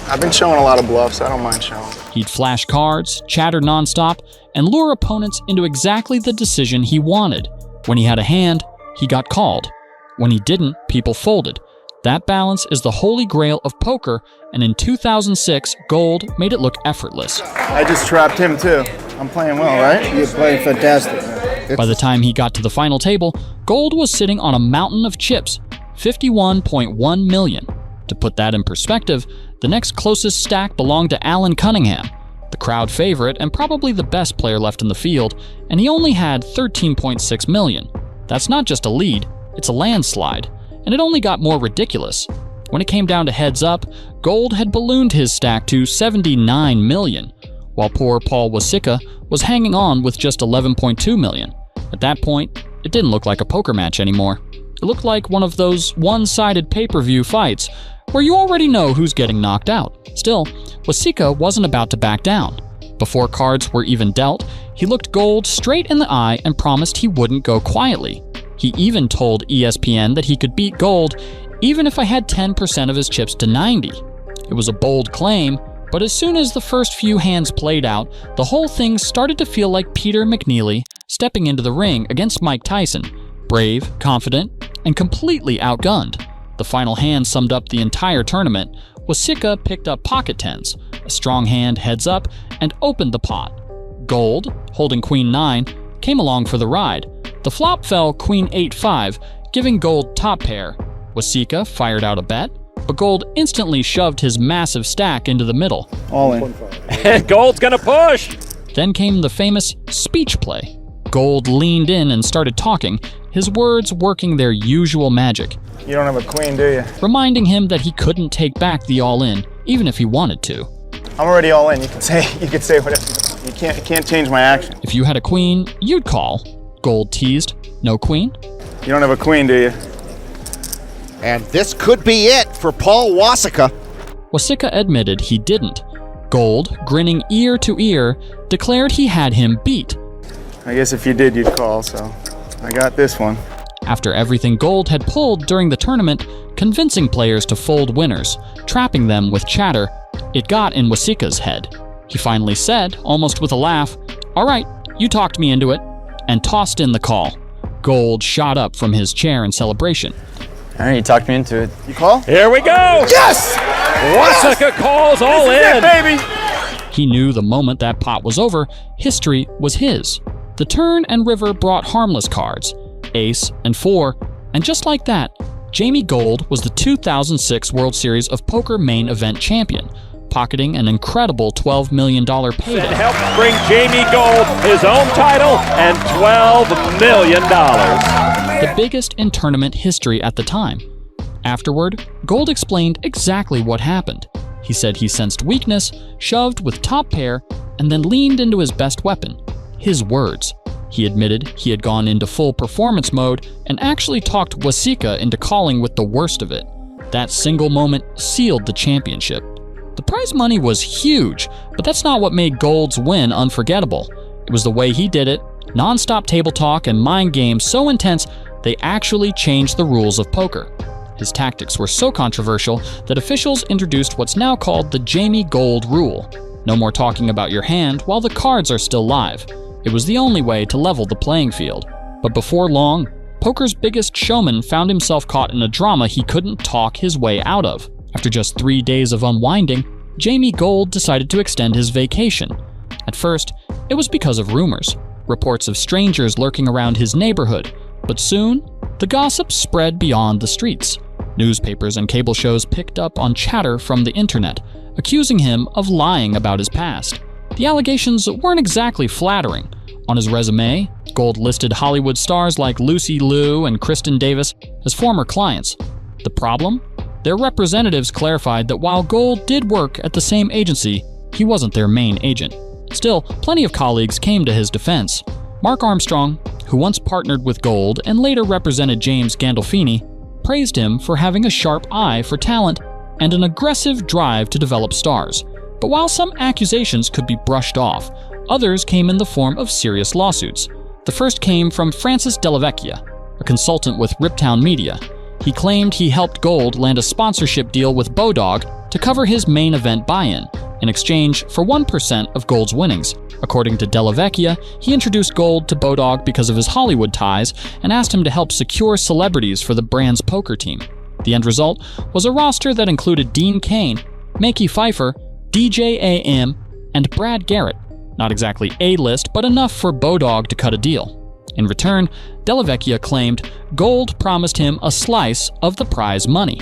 I've been showing a lot of bluffs. I don't mind showing. He'd flash cards, chatter nonstop, and lure opponents into exactly the decision he wanted. When he had a hand, he got called. When he didn't, people folded. That balance is the holy grail of poker, and in 2006, Gold made it look effortless. I just trapped him too. I'm playing well, right? You're playing fantastic. By the time he got to the final table, Gold was sitting on a mountain of chips, 51.1 million. To put that in perspective, the next closest stack belonged to Alan Cunningham, the crowd favorite and probably the best player left in the field, and he only had 13.6 million. That's not just a lead, it's a landslide, and it only got more ridiculous. When it came down to heads up, Gold had ballooned his stack to 79 million, while poor Paul Wasicka was hanging on with just 11.2 million. At that point, it didn't look like a poker match anymore. It looked like one of those one-sided pay-per-view fights where you already know who's getting knocked out. Still, Wasicka wasn't about to back down. Before cards were even dealt, he looked Gold straight in the eye and promised he wouldn't go quietly. He even told ESPN that he could beat Gold even if I had 10% of his chips to 90. It was a bold claim, but as soon as the first few hands played out, the whole thing started to feel like Peter McNeely stepping into the ring against Mike Tyson, brave, confident, and completely outgunned. The final hand summed up the entire tournament. Wasicka picked up pocket tens, a strong hand heads up, and opened the pot. Gold, holding Queen 9, came along for the ride. The flop fell Queen 8-5, giving Gold top pair. Wasicka fired out a bet, but Gold instantly shoved his massive stack into the middle. All in. And Gold's gonna push! Then came the famous speech play. Gold leaned in and started talking, his words working their usual magic. You don't have a queen, do you? Reminding him that he couldn't take back the all-in, even if he wanted to. I'm already all in. You can say whatever. You can't change my action. If you had a queen, you'd call. Gold teased. No queen? You don't have a queen, do you? And this could be it for Paul Wasicka. Wasicka admitted he didn't. Gold, grinning ear to ear, declared he had him beat. I guess if you did, you'd call, so I got this one. After everything Gold had pulled during the tournament, convincing players to fold winners, trapping them with chatter, it got in Wasicka's head. He finally said, almost with a laugh, "All right, you talked me into it," and tossed in the call. Gold shot up from his chair in celebration. All right, you talked me into it. You call? Here we go! Yes! Wasicka calls all in! This is it, baby! He knew the moment that pot was over, history was his. The turn and river brought harmless cards, ace and 4, and just like that, Jamie Gold was the 2006 World Series of Poker main event champion, pocketing an incredible $12 million payday. And helped bring Jamie Gold his own title and $12 million. The biggest in tournament history at the time. Afterward, Gold explained exactly what happened. He said he sensed weakness, shoved with top pair, and then leaned into his best weapon, his words. He admitted he had gone into full performance mode and actually talked Wasicka into calling with the worst of it. That single moment sealed the championship. The prize money was huge, but that's not what made Gold's win unforgettable. It was the way he did it, non-stop table talk and mind games so intense they actually changed the rules of poker. His tactics were so controversial that officials introduced what's now called the Jamie Gold rule. No more talking about your hand while the cards are still live. It was the only way to level the playing field. But before long, poker's biggest showman found himself caught in a drama he couldn't talk his way out of. After just 3 days of unwinding, Jamie Gold decided to extend his vacation. At first, it was because of rumors, reports of strangers lurking around his neighborhood, but soon, the gossip spread beyond the streets. Newspapers and cable shows picked up on chatter from the internet, accusing him of lying about his past. The allegations weren't exactly flattering. On his resume, Gold listed Hollywood stars like Lucy Liu and Kristen Davis as former clients. The problem? Their representatives clarified that while Gold did work at the same agency, he wasn't their main agent. Still, plenty of colleagues came to his defense. Mark Armstrong, who once partnered with Gold and later represented James Gandolfini, praised him for having a sharp eye for talent and an aggressive drive to develop stars. But while some accusations could be brushed off, others came in the form of serious lawsuits. The first came from Francis Delavecchia, a consultant with Riptown Media. He claimed he helped Gold land a sponsorship deal with Bodog to cover his main event buy-in, in exchange for 1% of Gold's winnings. According to Delavecchia, he introduced Gold to Bodog because of his Hollywood ties and asked him to help secure celebrities for the brand's poker team. The end result was a roster that included Dean Cain, Makey Pfeiffer, DJ AM, and Brad Garrett. Not exactly A-list, but enough for Bodog to cut a deal. In return, Delavecchia claimed Gold promised him a slice of the prize money.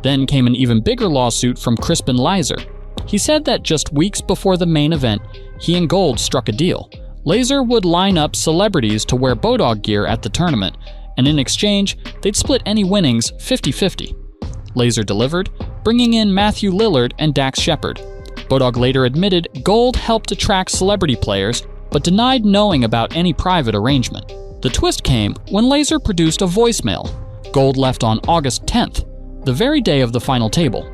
Then came an even bigger lawsuit from Crispin Laser. He said that just weeks before the main event, he and Gold struck a deal. Laser would line up celebrities to wear Bodog gear at the tournament, and in exchange, they'd split any winnings 50-50. Laser delivered, bringing in Matthew Lillard and Dax Shepard. Bodog later admitted Gold helped attract celebrity players, but denied knowing about any private arrangement. The twist came when Laser produced a voicemail Gold left on August 10th, the very day of the final table.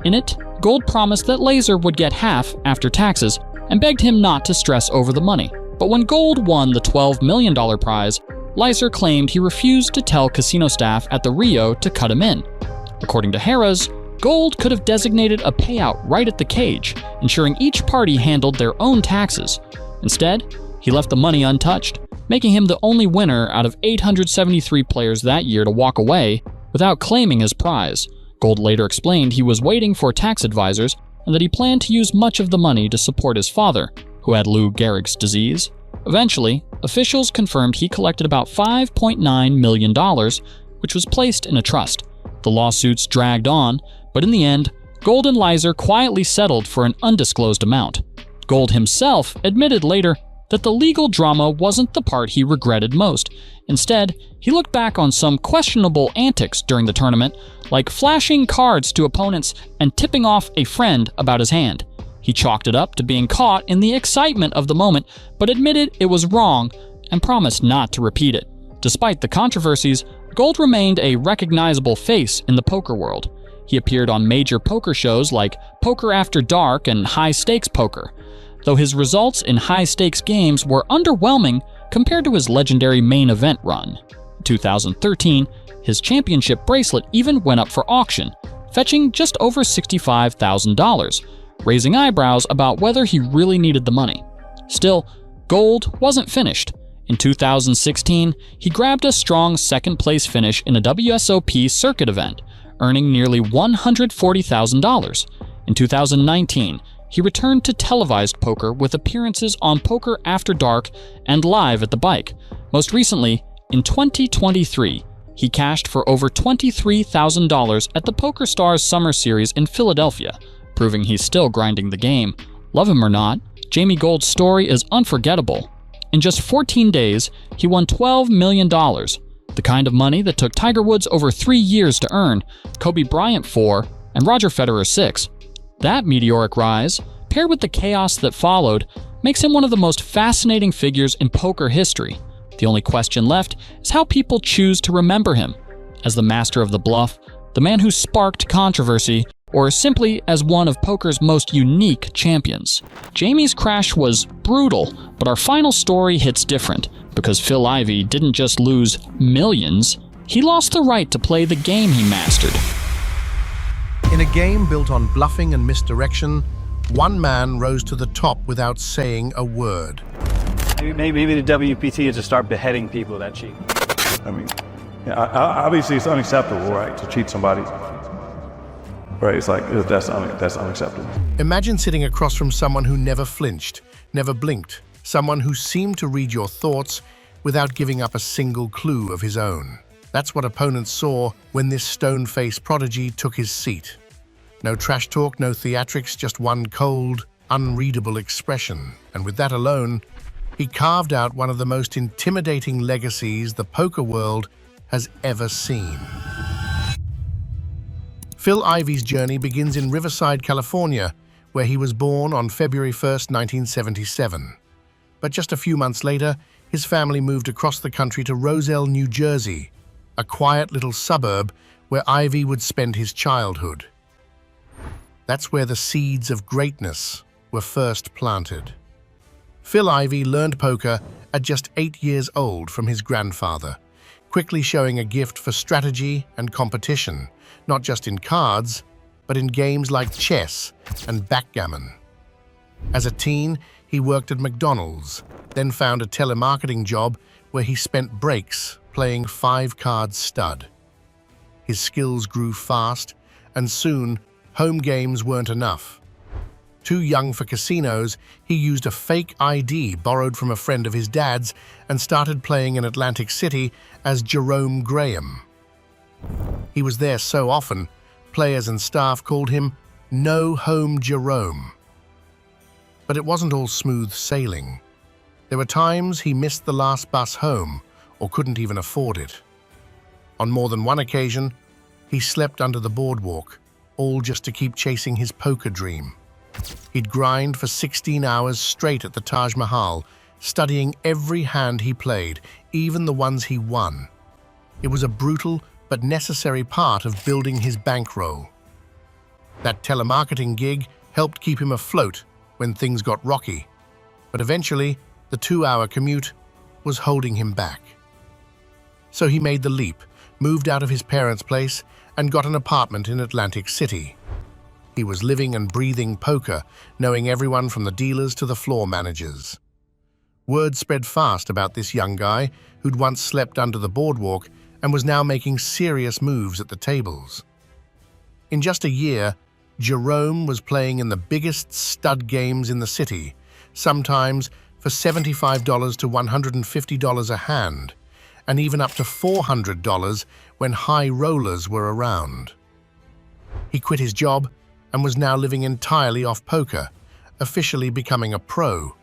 In it, Gold promised that Laser would get half after taxes and begged him not to stress over the money. But when Gold won the $12 million prize, Laser claimed he refused to tell casino staff at the Rio to cut him in. According to Harrah's, Gold could have designated a payout right at the cage, ensuring each party handled their own taxes. Instead, he left the money untouched, making him the only winner out of 873 players that year to walk away without claiming his prize. Gold later explained he was waiting for tax advisors and that he planned to use much of the money to support his father, who had Lou Gehrig's disease. Eventually, officials confirmed he collected about $5.9 million, which was placed in a trust. The lawsuits dragged on, but in the end, Gold and Laser quietly settled for an undisclosed amount. Gold himself admitted later that the legal drama wasn't the part he regretted most. Instead, he looked back on some questionable antics during the tournament, like flashing cards to opponents and tipping off a friend about his hand. He chalked it up to being caught in the excitement of the moment, but admitted it was wrong and promised not to repeat it. Despite the controversies, Gold remained a recognizable face in the poker world. He appeared on major poker shows like Poker After Dark and High Stakes Poker, though his results in high-stakes games were underwhelming compared to his legendary main event run. In 2013, his championship bracelet even went up for auction, fetching just over $65,000, raising eyebrows about whether he really needed the money. Still, Gold wasn't finished. In 2016, he grabbed a strong second-place finish in a WSOP circuit event, earning nearly $140,000. In 2019, he returned to televised poker with appearances on Poker After Dark and Live at the Bike. Most recently, in 2023, he cashed for over $23,000 at the Poker Stars Summer Series in Philadelphia, proving he's still grinding the game. Love him or not, Jamie Gold's story is unforgettable. In just 14 days, he won $12 million, the kind of money that took Tiger Woods over 3 years to earn, Kobe Bryant 4, and Roger Federer 6. That meteoric rise, paired with the chaos that followed, makes him one of the most fascinating figures in poker history. The only question left is how people choose to remember him, as the master of the bluff, the man who sparked controversy, or simply as one of poker's most unique champions. Jamie's crash was brutal, but our final story hits different, because Phil Ivey didn't just lose millions, he lost the right to play the game he mastered. In a game built on bluffing and misdirection, one man rose to the top without saying a word. Maybe the WPT is to start beheading people that cheat. I mean, obviously it's unacceptable, right, to cheat somebody. Right, it's like, that's unacceptable. Imagine sitting across from someone who never flinched, never blinked, someone who seemed to read your thoughts without giving up a single clue of his own. That's what opponents saw when this stone-faced prodigy took his seat. No trash talk, no theatrics, just one cold, unreadable expression. And with that alone, he carved out one of the most intimidating legacies the poker world has ever seen. Phil Ivey's journey begins in Riverside, California, where he was born on February 1st, 1977. But just a few months later, his family moved across the country to Roselle, New Jersey, a quiet little suburb where Ivey would spend his childhood. That's where the seeds of greatness were first planted. Phil Ivey learned poker at just 8 years old from his grandfather, quickly showing a gift for strategy and competition, not just in cards, but in games like chess and backgammon. As a teen, he worked at McDonald's, then found a telemarketing job where he spent breaks playing 5-card stud. His skills grew fast, and soon, home games weren't enough. Too young for casinos, he used a fake ID borrowed from a friend of his dad's and started playing in Atlantic City as Jerome Graham. He was there so often, players and staff called him No Home Jerome. But it wasn't all smooth sailing. There were times he missed the last bus home or couldn't even afford it. On more than one occasion, he slept under the boardwalk, all just to keep chasing his poker dream. He'd grind for 16 hours straight at the Taj Mahal, studying every hand he played, even the ones he won. It was a brutal but necessary part of building his bankroll. That telemarketing gig helped keep him afloat when things got rocky, but eventually the 2-hour commute was holding him back. So he made the leap, moved out of his parents' place, and got an apartment in Atlantic City. He was living and breathing poker, knowing everyone from the dealers to the floor managers. Word spread fast about this young guy who'd once slept under the boardwalk and was now making serious moves at the tables. In just a year, Jerome was playing in the biggest stud games in the city, sometimes for $75 to $150 a hand, and even up to $400 when high rollers were around. He quit his job and was now living entirely off poker, officially becoming a pro,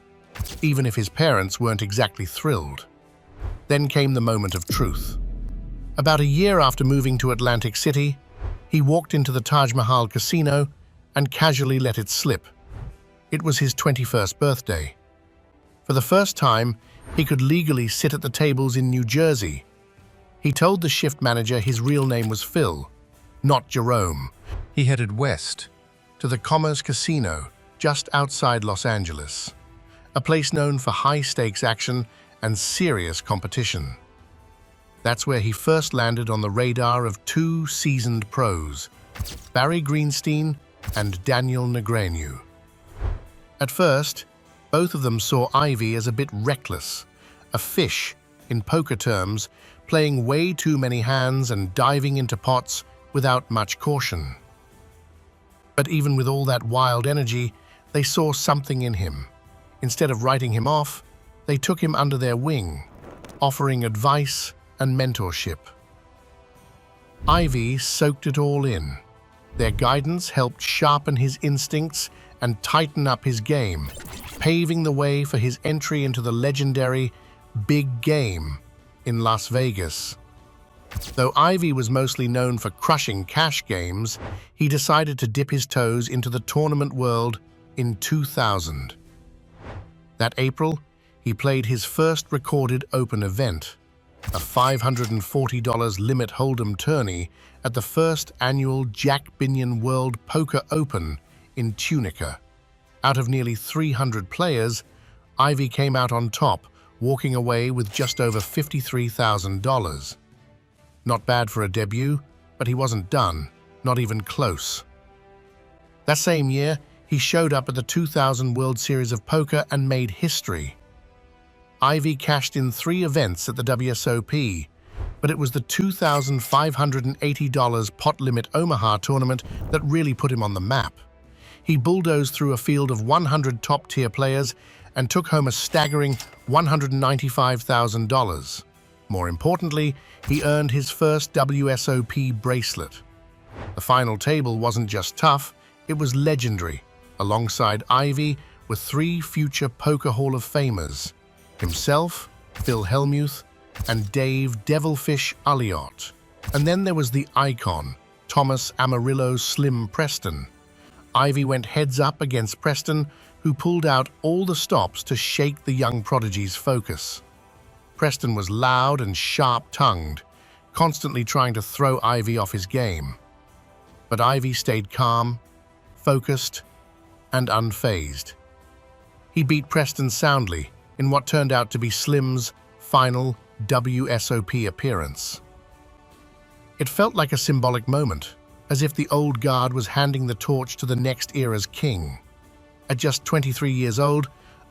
even if his parents weren't exactly thrilled. Then came the moment of truth. About a year after moving to Atlantic City, he walked into the Taj Mahal casino and casually let it slip. It was his 21st birthday. For the first time, he could legally sit at the tables in New Jersey. He told the shift manager his real name was Phil, not Jerome. He headed west, to the Commerce Casino, just outside Los Angeles, a place known for high-stakes action and serious competition. That's where he first landed on the radar of 2 seasoned pros, Barry Greenstein and Daniel Negreanu. At first, both of them saw Ivey as a bit reckless, a fish, in poker terms, playing way too many hands and diving into pots without much caution. But even with all that wild energy, they saw something in him. Instead of writing him off, they took him under their wing, offering advice and mentorship. Ivey soaked it all in. Their guidance helped sharpen his instincts and tighten up his game, paving the way for his entry into the legendary Big Game in Las Vegas. Though Ivey was mostly known for crushing cash games, he decided to dip his toes into the tournament world in 2000. That April, he played his first recorded open event, a $540 limit hold'em tourney at the first annual Jack Binion World Poker Open in Tunica. Out of nearly 300 players, Ivey came out on top, walking away with just over $53,000. Not bad for a debut, but he wasn't done, not even close. That same year, he showed up at the 2000 World Series of Poker and made history. Ivey cashed in 3 events at the WSOP, but it was the $2,580 pot limit Omaha tournament that really put him on the map. He bulldozed through a field of 100 top-tier players and took home a staggering $195,000. More importantly, he earned his first WSOP bracelet. The final table wasn't just tough, it was legendary. Alongside Ivey were 3 future Poker Hall of Famers, himself, Phil Hellmuth, and Dave Devilfish Alliot. And then there was the icon, Thomas Amarillo Slim Preston. Ivey went heads up against Preston, who pulled out all the stops to shake the young prodigy's focus. Preston was loud and sharp-tongued, constantly trying to throw Ivey off his game. But Ivey stayed calm, focused, and unfazed. He beat Preston soundly in what turned out to be Slim's final WSOP appearance. It felt like a symbolic moment, as if the old guard was handing the torch to the next era's king. At just 23 years old,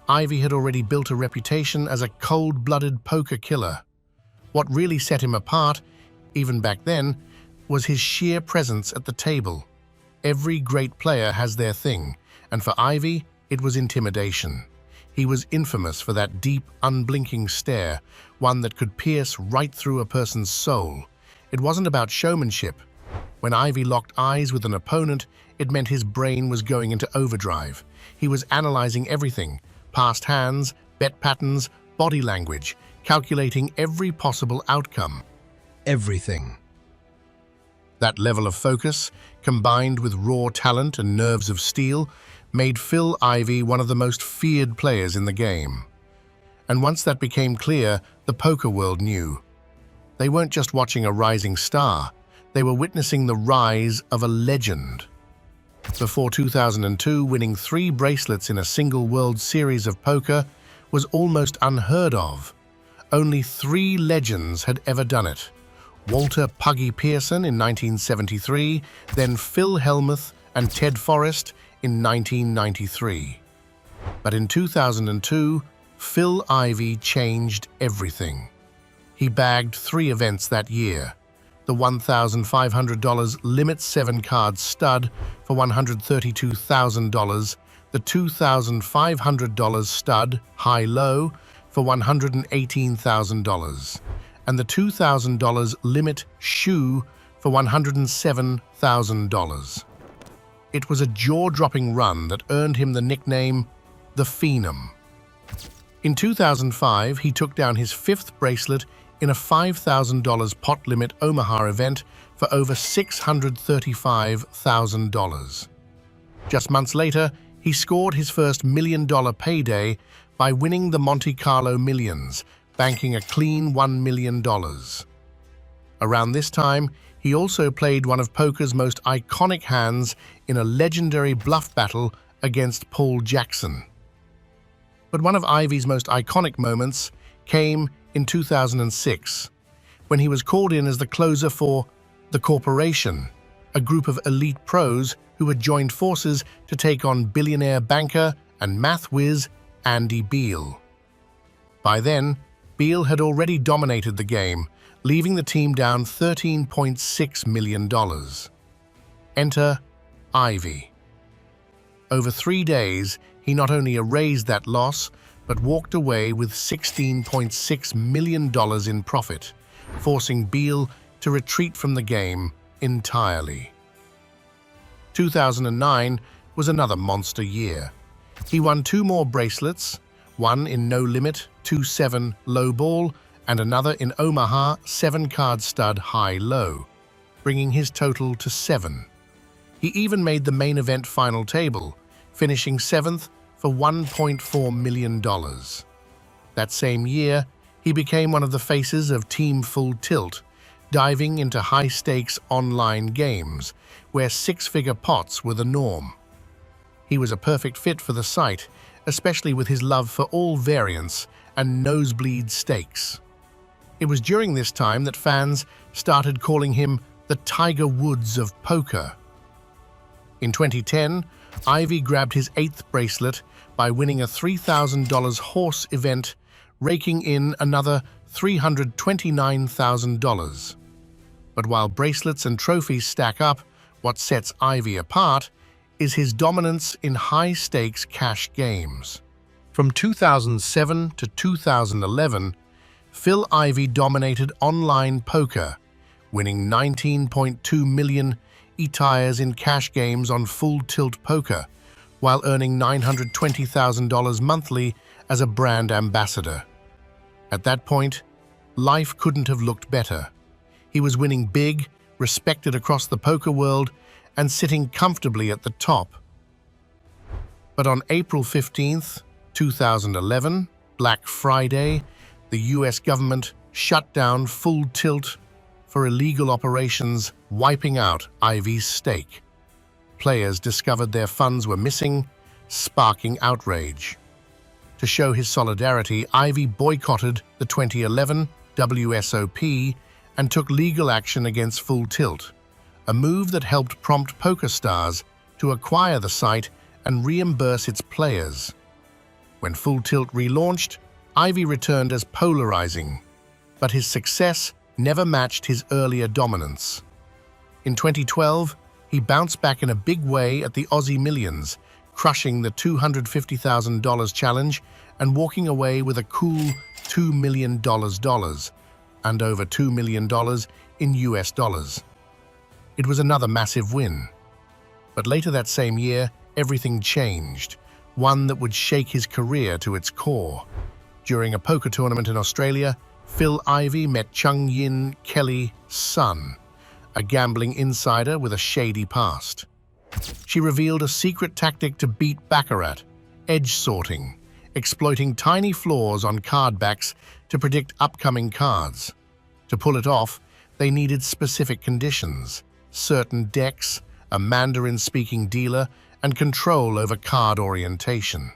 Ivy had already built a reputation as a cold-blooded poker killer. What really set him apart, even back then, was his sheer presence at the table. Every great player has their thing, and for Ivy, it was intimidation. He was infamous for that deep, unblinking stare, one that could pierce right through a person's soul. It wasn't about showmanship. When Ivy locked eyes with an opponent, it meant his brain was going into overdrive. He was analyzing everything: past hands, bet patterns, body language, calculating every possible outcome. Everything. That level of focus, combined with raw talent and nerves of steel, made Phil Ivey one of the most feared players in the game. And once that became clear, the poker world knew. They weren't just watching a rising star, they were witnessing the rise of a legend. Before 2002, winning 3 bracelets in a single World Series of poker was almost unheard of. Only 3 legends had ever done it. Walter "Puggy" Pearson in 1973, then Phil Hellmuth and Ted Forrest in 1993. But in 2002, Phil Ivey changed everything. He bagged 3 events that year: the $1,500 Limit 7-card stud for $132,000, the $2,500 stud high-low for $118,000, and the $2,000 limit shoe for $107,000. It was a jaw-dropping run that earned him the nickname the Phenom. In 2005, he took down his 5th bracelet in a $5,000 pot limit Omaha event for over $635,000. Just months later, he scored his first $1 million payday by winning the Monte Carlo Millions, banking a clean $1 million. Around this time, he also played one of poker's most iconic hands in a legendary bluff battle against Paul Jackson. But one of Ivey's most iconic moments came in 2006, when he was called in as the closer for The Corporation, a group of elite pros who had joined forces to take on billionaire banker and math whiz Andy Beal. By then, Beal had already dominated the game, leaving the team down $13.6 million. Enter Ivey. Over 3 days, he not only erased that loss, but walked away with $16.6 million in profit, forcing Beal to retreat from the game entirely. 2009 was another monster year. He won 2 more bracelets, one in no limit 2-7 low ball, and another in Omaha 7-card stud high-low, bringing his total to 7. He even made the main event final table, finishing 7th for $1.4 million. That same year, he became one of the faces of Team Full Tilt, diving into high-stakes online games, where 6-figure pots were the norm. He was a perfect fit for the site, especially with his love for all variants and nosebleed stakes. It was during this time that fans started calling him the Tiger Woods of poker. In 2010, Ivey grabbed his 8th bracelet by winning a $3,000 horse event, raking in another $329,000. But while bracelets and trophies stack up, what sets Ivey apart is his dominance in high-stakes cash games. From 2007 to 2011, Phil Ivey dominated online poker, winning $19.2 million ETIREs in cash games on Full Tilt Poker, while earning $920,000 monthly as a brand ambassador. At that point, life couldn't have looked better. He was winning big, respected across the poker world, and sitting comfortably at the top. But on April 15th, 2011, Black Friday, the US government shut down Full Tilt for illegal operations, wiping out Ivey's stake. Players discovered their funds were missing, sparking outrage. To show his solidarity, Ivy boycotted the 2011 WSOP and took legal action against Full Tilt, a move that helped prompt PokerStars to acquire the site and reimburse its players. When Full Tilt relaunched, Ivy returned as polarizing, but his success never matched his earlier dominance. In 2012, he bounced back in a big way at the Aussie Millions, crushing the $250,000 challenge and walking away with a cool $2 million and over $2 million in US dollars. It was another massive win. But later that same year, everything changed, one that would shake his career to its core. During a poker tournament in Australia, Phil Ivey met Chung Yin Kelly's son, a gambling insider with a shady past. She revealed a secret tactic to beat baccarat, edge sorting, exploiting tiny flaws on card backs to predict upcoming cards. To pull it off, they needed specific conditions, certain decks, a Mandarin-speaking dealer, and control over card orientation.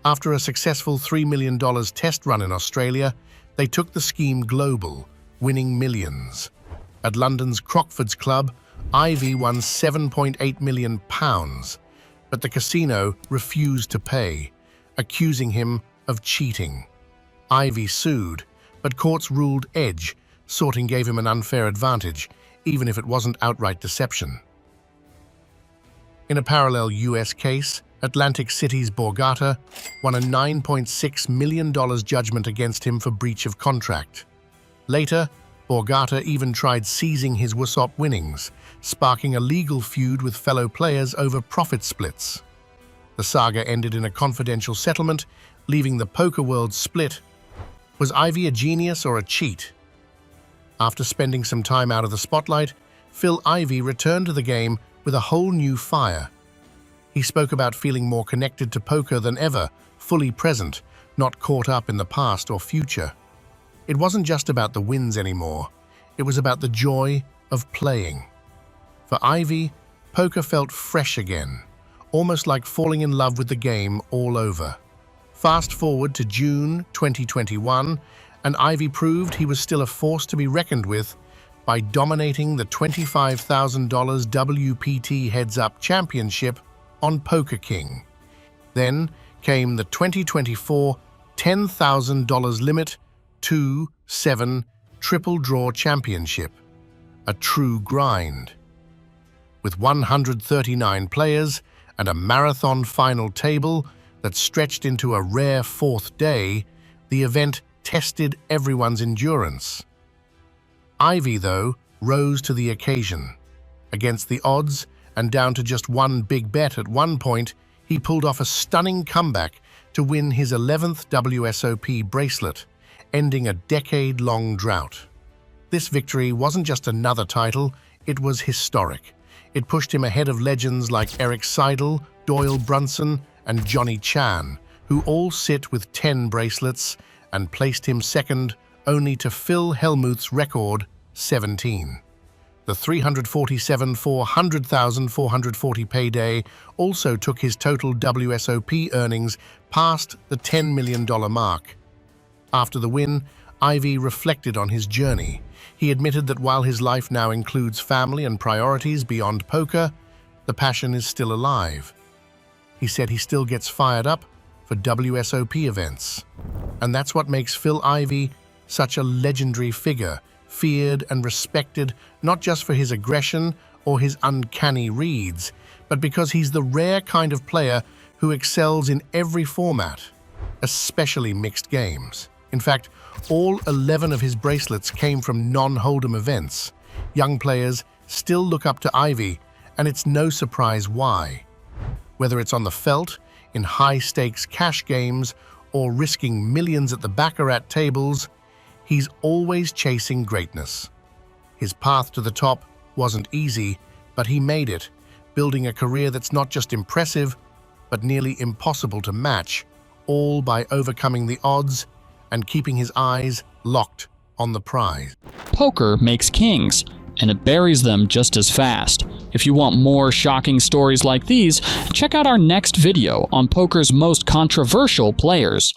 After a successful $3 million test run in Australia, they took the scheme global, winning millions. At London's Crockford's Club, Ivy won £7.8 million, but the casino refused to pay, accusing him of cheating. Ivy sued, but courts ruled edge, sorting gave him an unfair advantage, even if it wasn't outright deception. In a parallel US case, Atlantic City's Borgata won a $9.6 million judgment against him for breach of contract. Later, Borgata even tried seizing his WSOP winnings, sparking a legal feud with fellow players over profit splits. The saga ended in a confidential settlement, leaving the poker world split. Was Ivy a genius or a cheat? After spending some time out of the spotlight, Phil Ivey returned to the game with a whole new fire. He spoke about feeling more connected to poker than ever, fully present, not caught up in the past or future. It wasn't just about the wins anymore. It was about the joy of playing. For Ivy, poker felt fresh again, almost like falling in love with the game all over. Fast forward to June 2021, and Ivy proved he was still a force to be reckoned with by dominating the $25,000 WPT Heads-Up Championship on Poker King. Then came the 2024 $10,000 limit 2-7 Triple Draw Championship, a true grind. With 139 players and a marathon final table that stretched into a rare fourth day, the event tested everyone's endurance. Ivy, though, rose to the occasion. Against the odds and down to just one big bet at one point, he pulled off a stunning comeback to win his 11th WSOP bracelet, ending a decade-long drought. This victory wasn't just another title, it was historic. It pushed him ahead of legends like Eric Seidel, Doyle Brunson, and Johnny Chan, who all sit with 10 bracelets, and placed him second only to Phil Hellmuth's record, 17. The $347,400,440 payday also took his total WSOP earnings past the $10 million mark. After the win, Ivy reflected on his journey. He admitted that while his life now includes family and priorities beyond poker, the passion is still alive. He said he still gets fired up for WSOP events. And that's what makes Phil Ivey such a legendary figure, feared and respected not just for his aggression or his uncanny reads, but because he's the rare kind of player who excels in every format, especially mixed games. In fact, all 11 of his bracelets came from non-Hold'em events. Young players still look up to Ivy, and it's no surprise why. Whether it's on the felt, in high-stakes cash games, or risking millions at the baccarat tables, he's always chasing greatness. His path to the top wasn't easy, but he made it, building a career that's not just impressive, but nearly impossible to match, all by overcoming the odds and keeping his eyes locked on the prize. Poker makes kings, and it buries them just as fast. If you want more shocking stories like these, check out our next video on poker's most controversial players.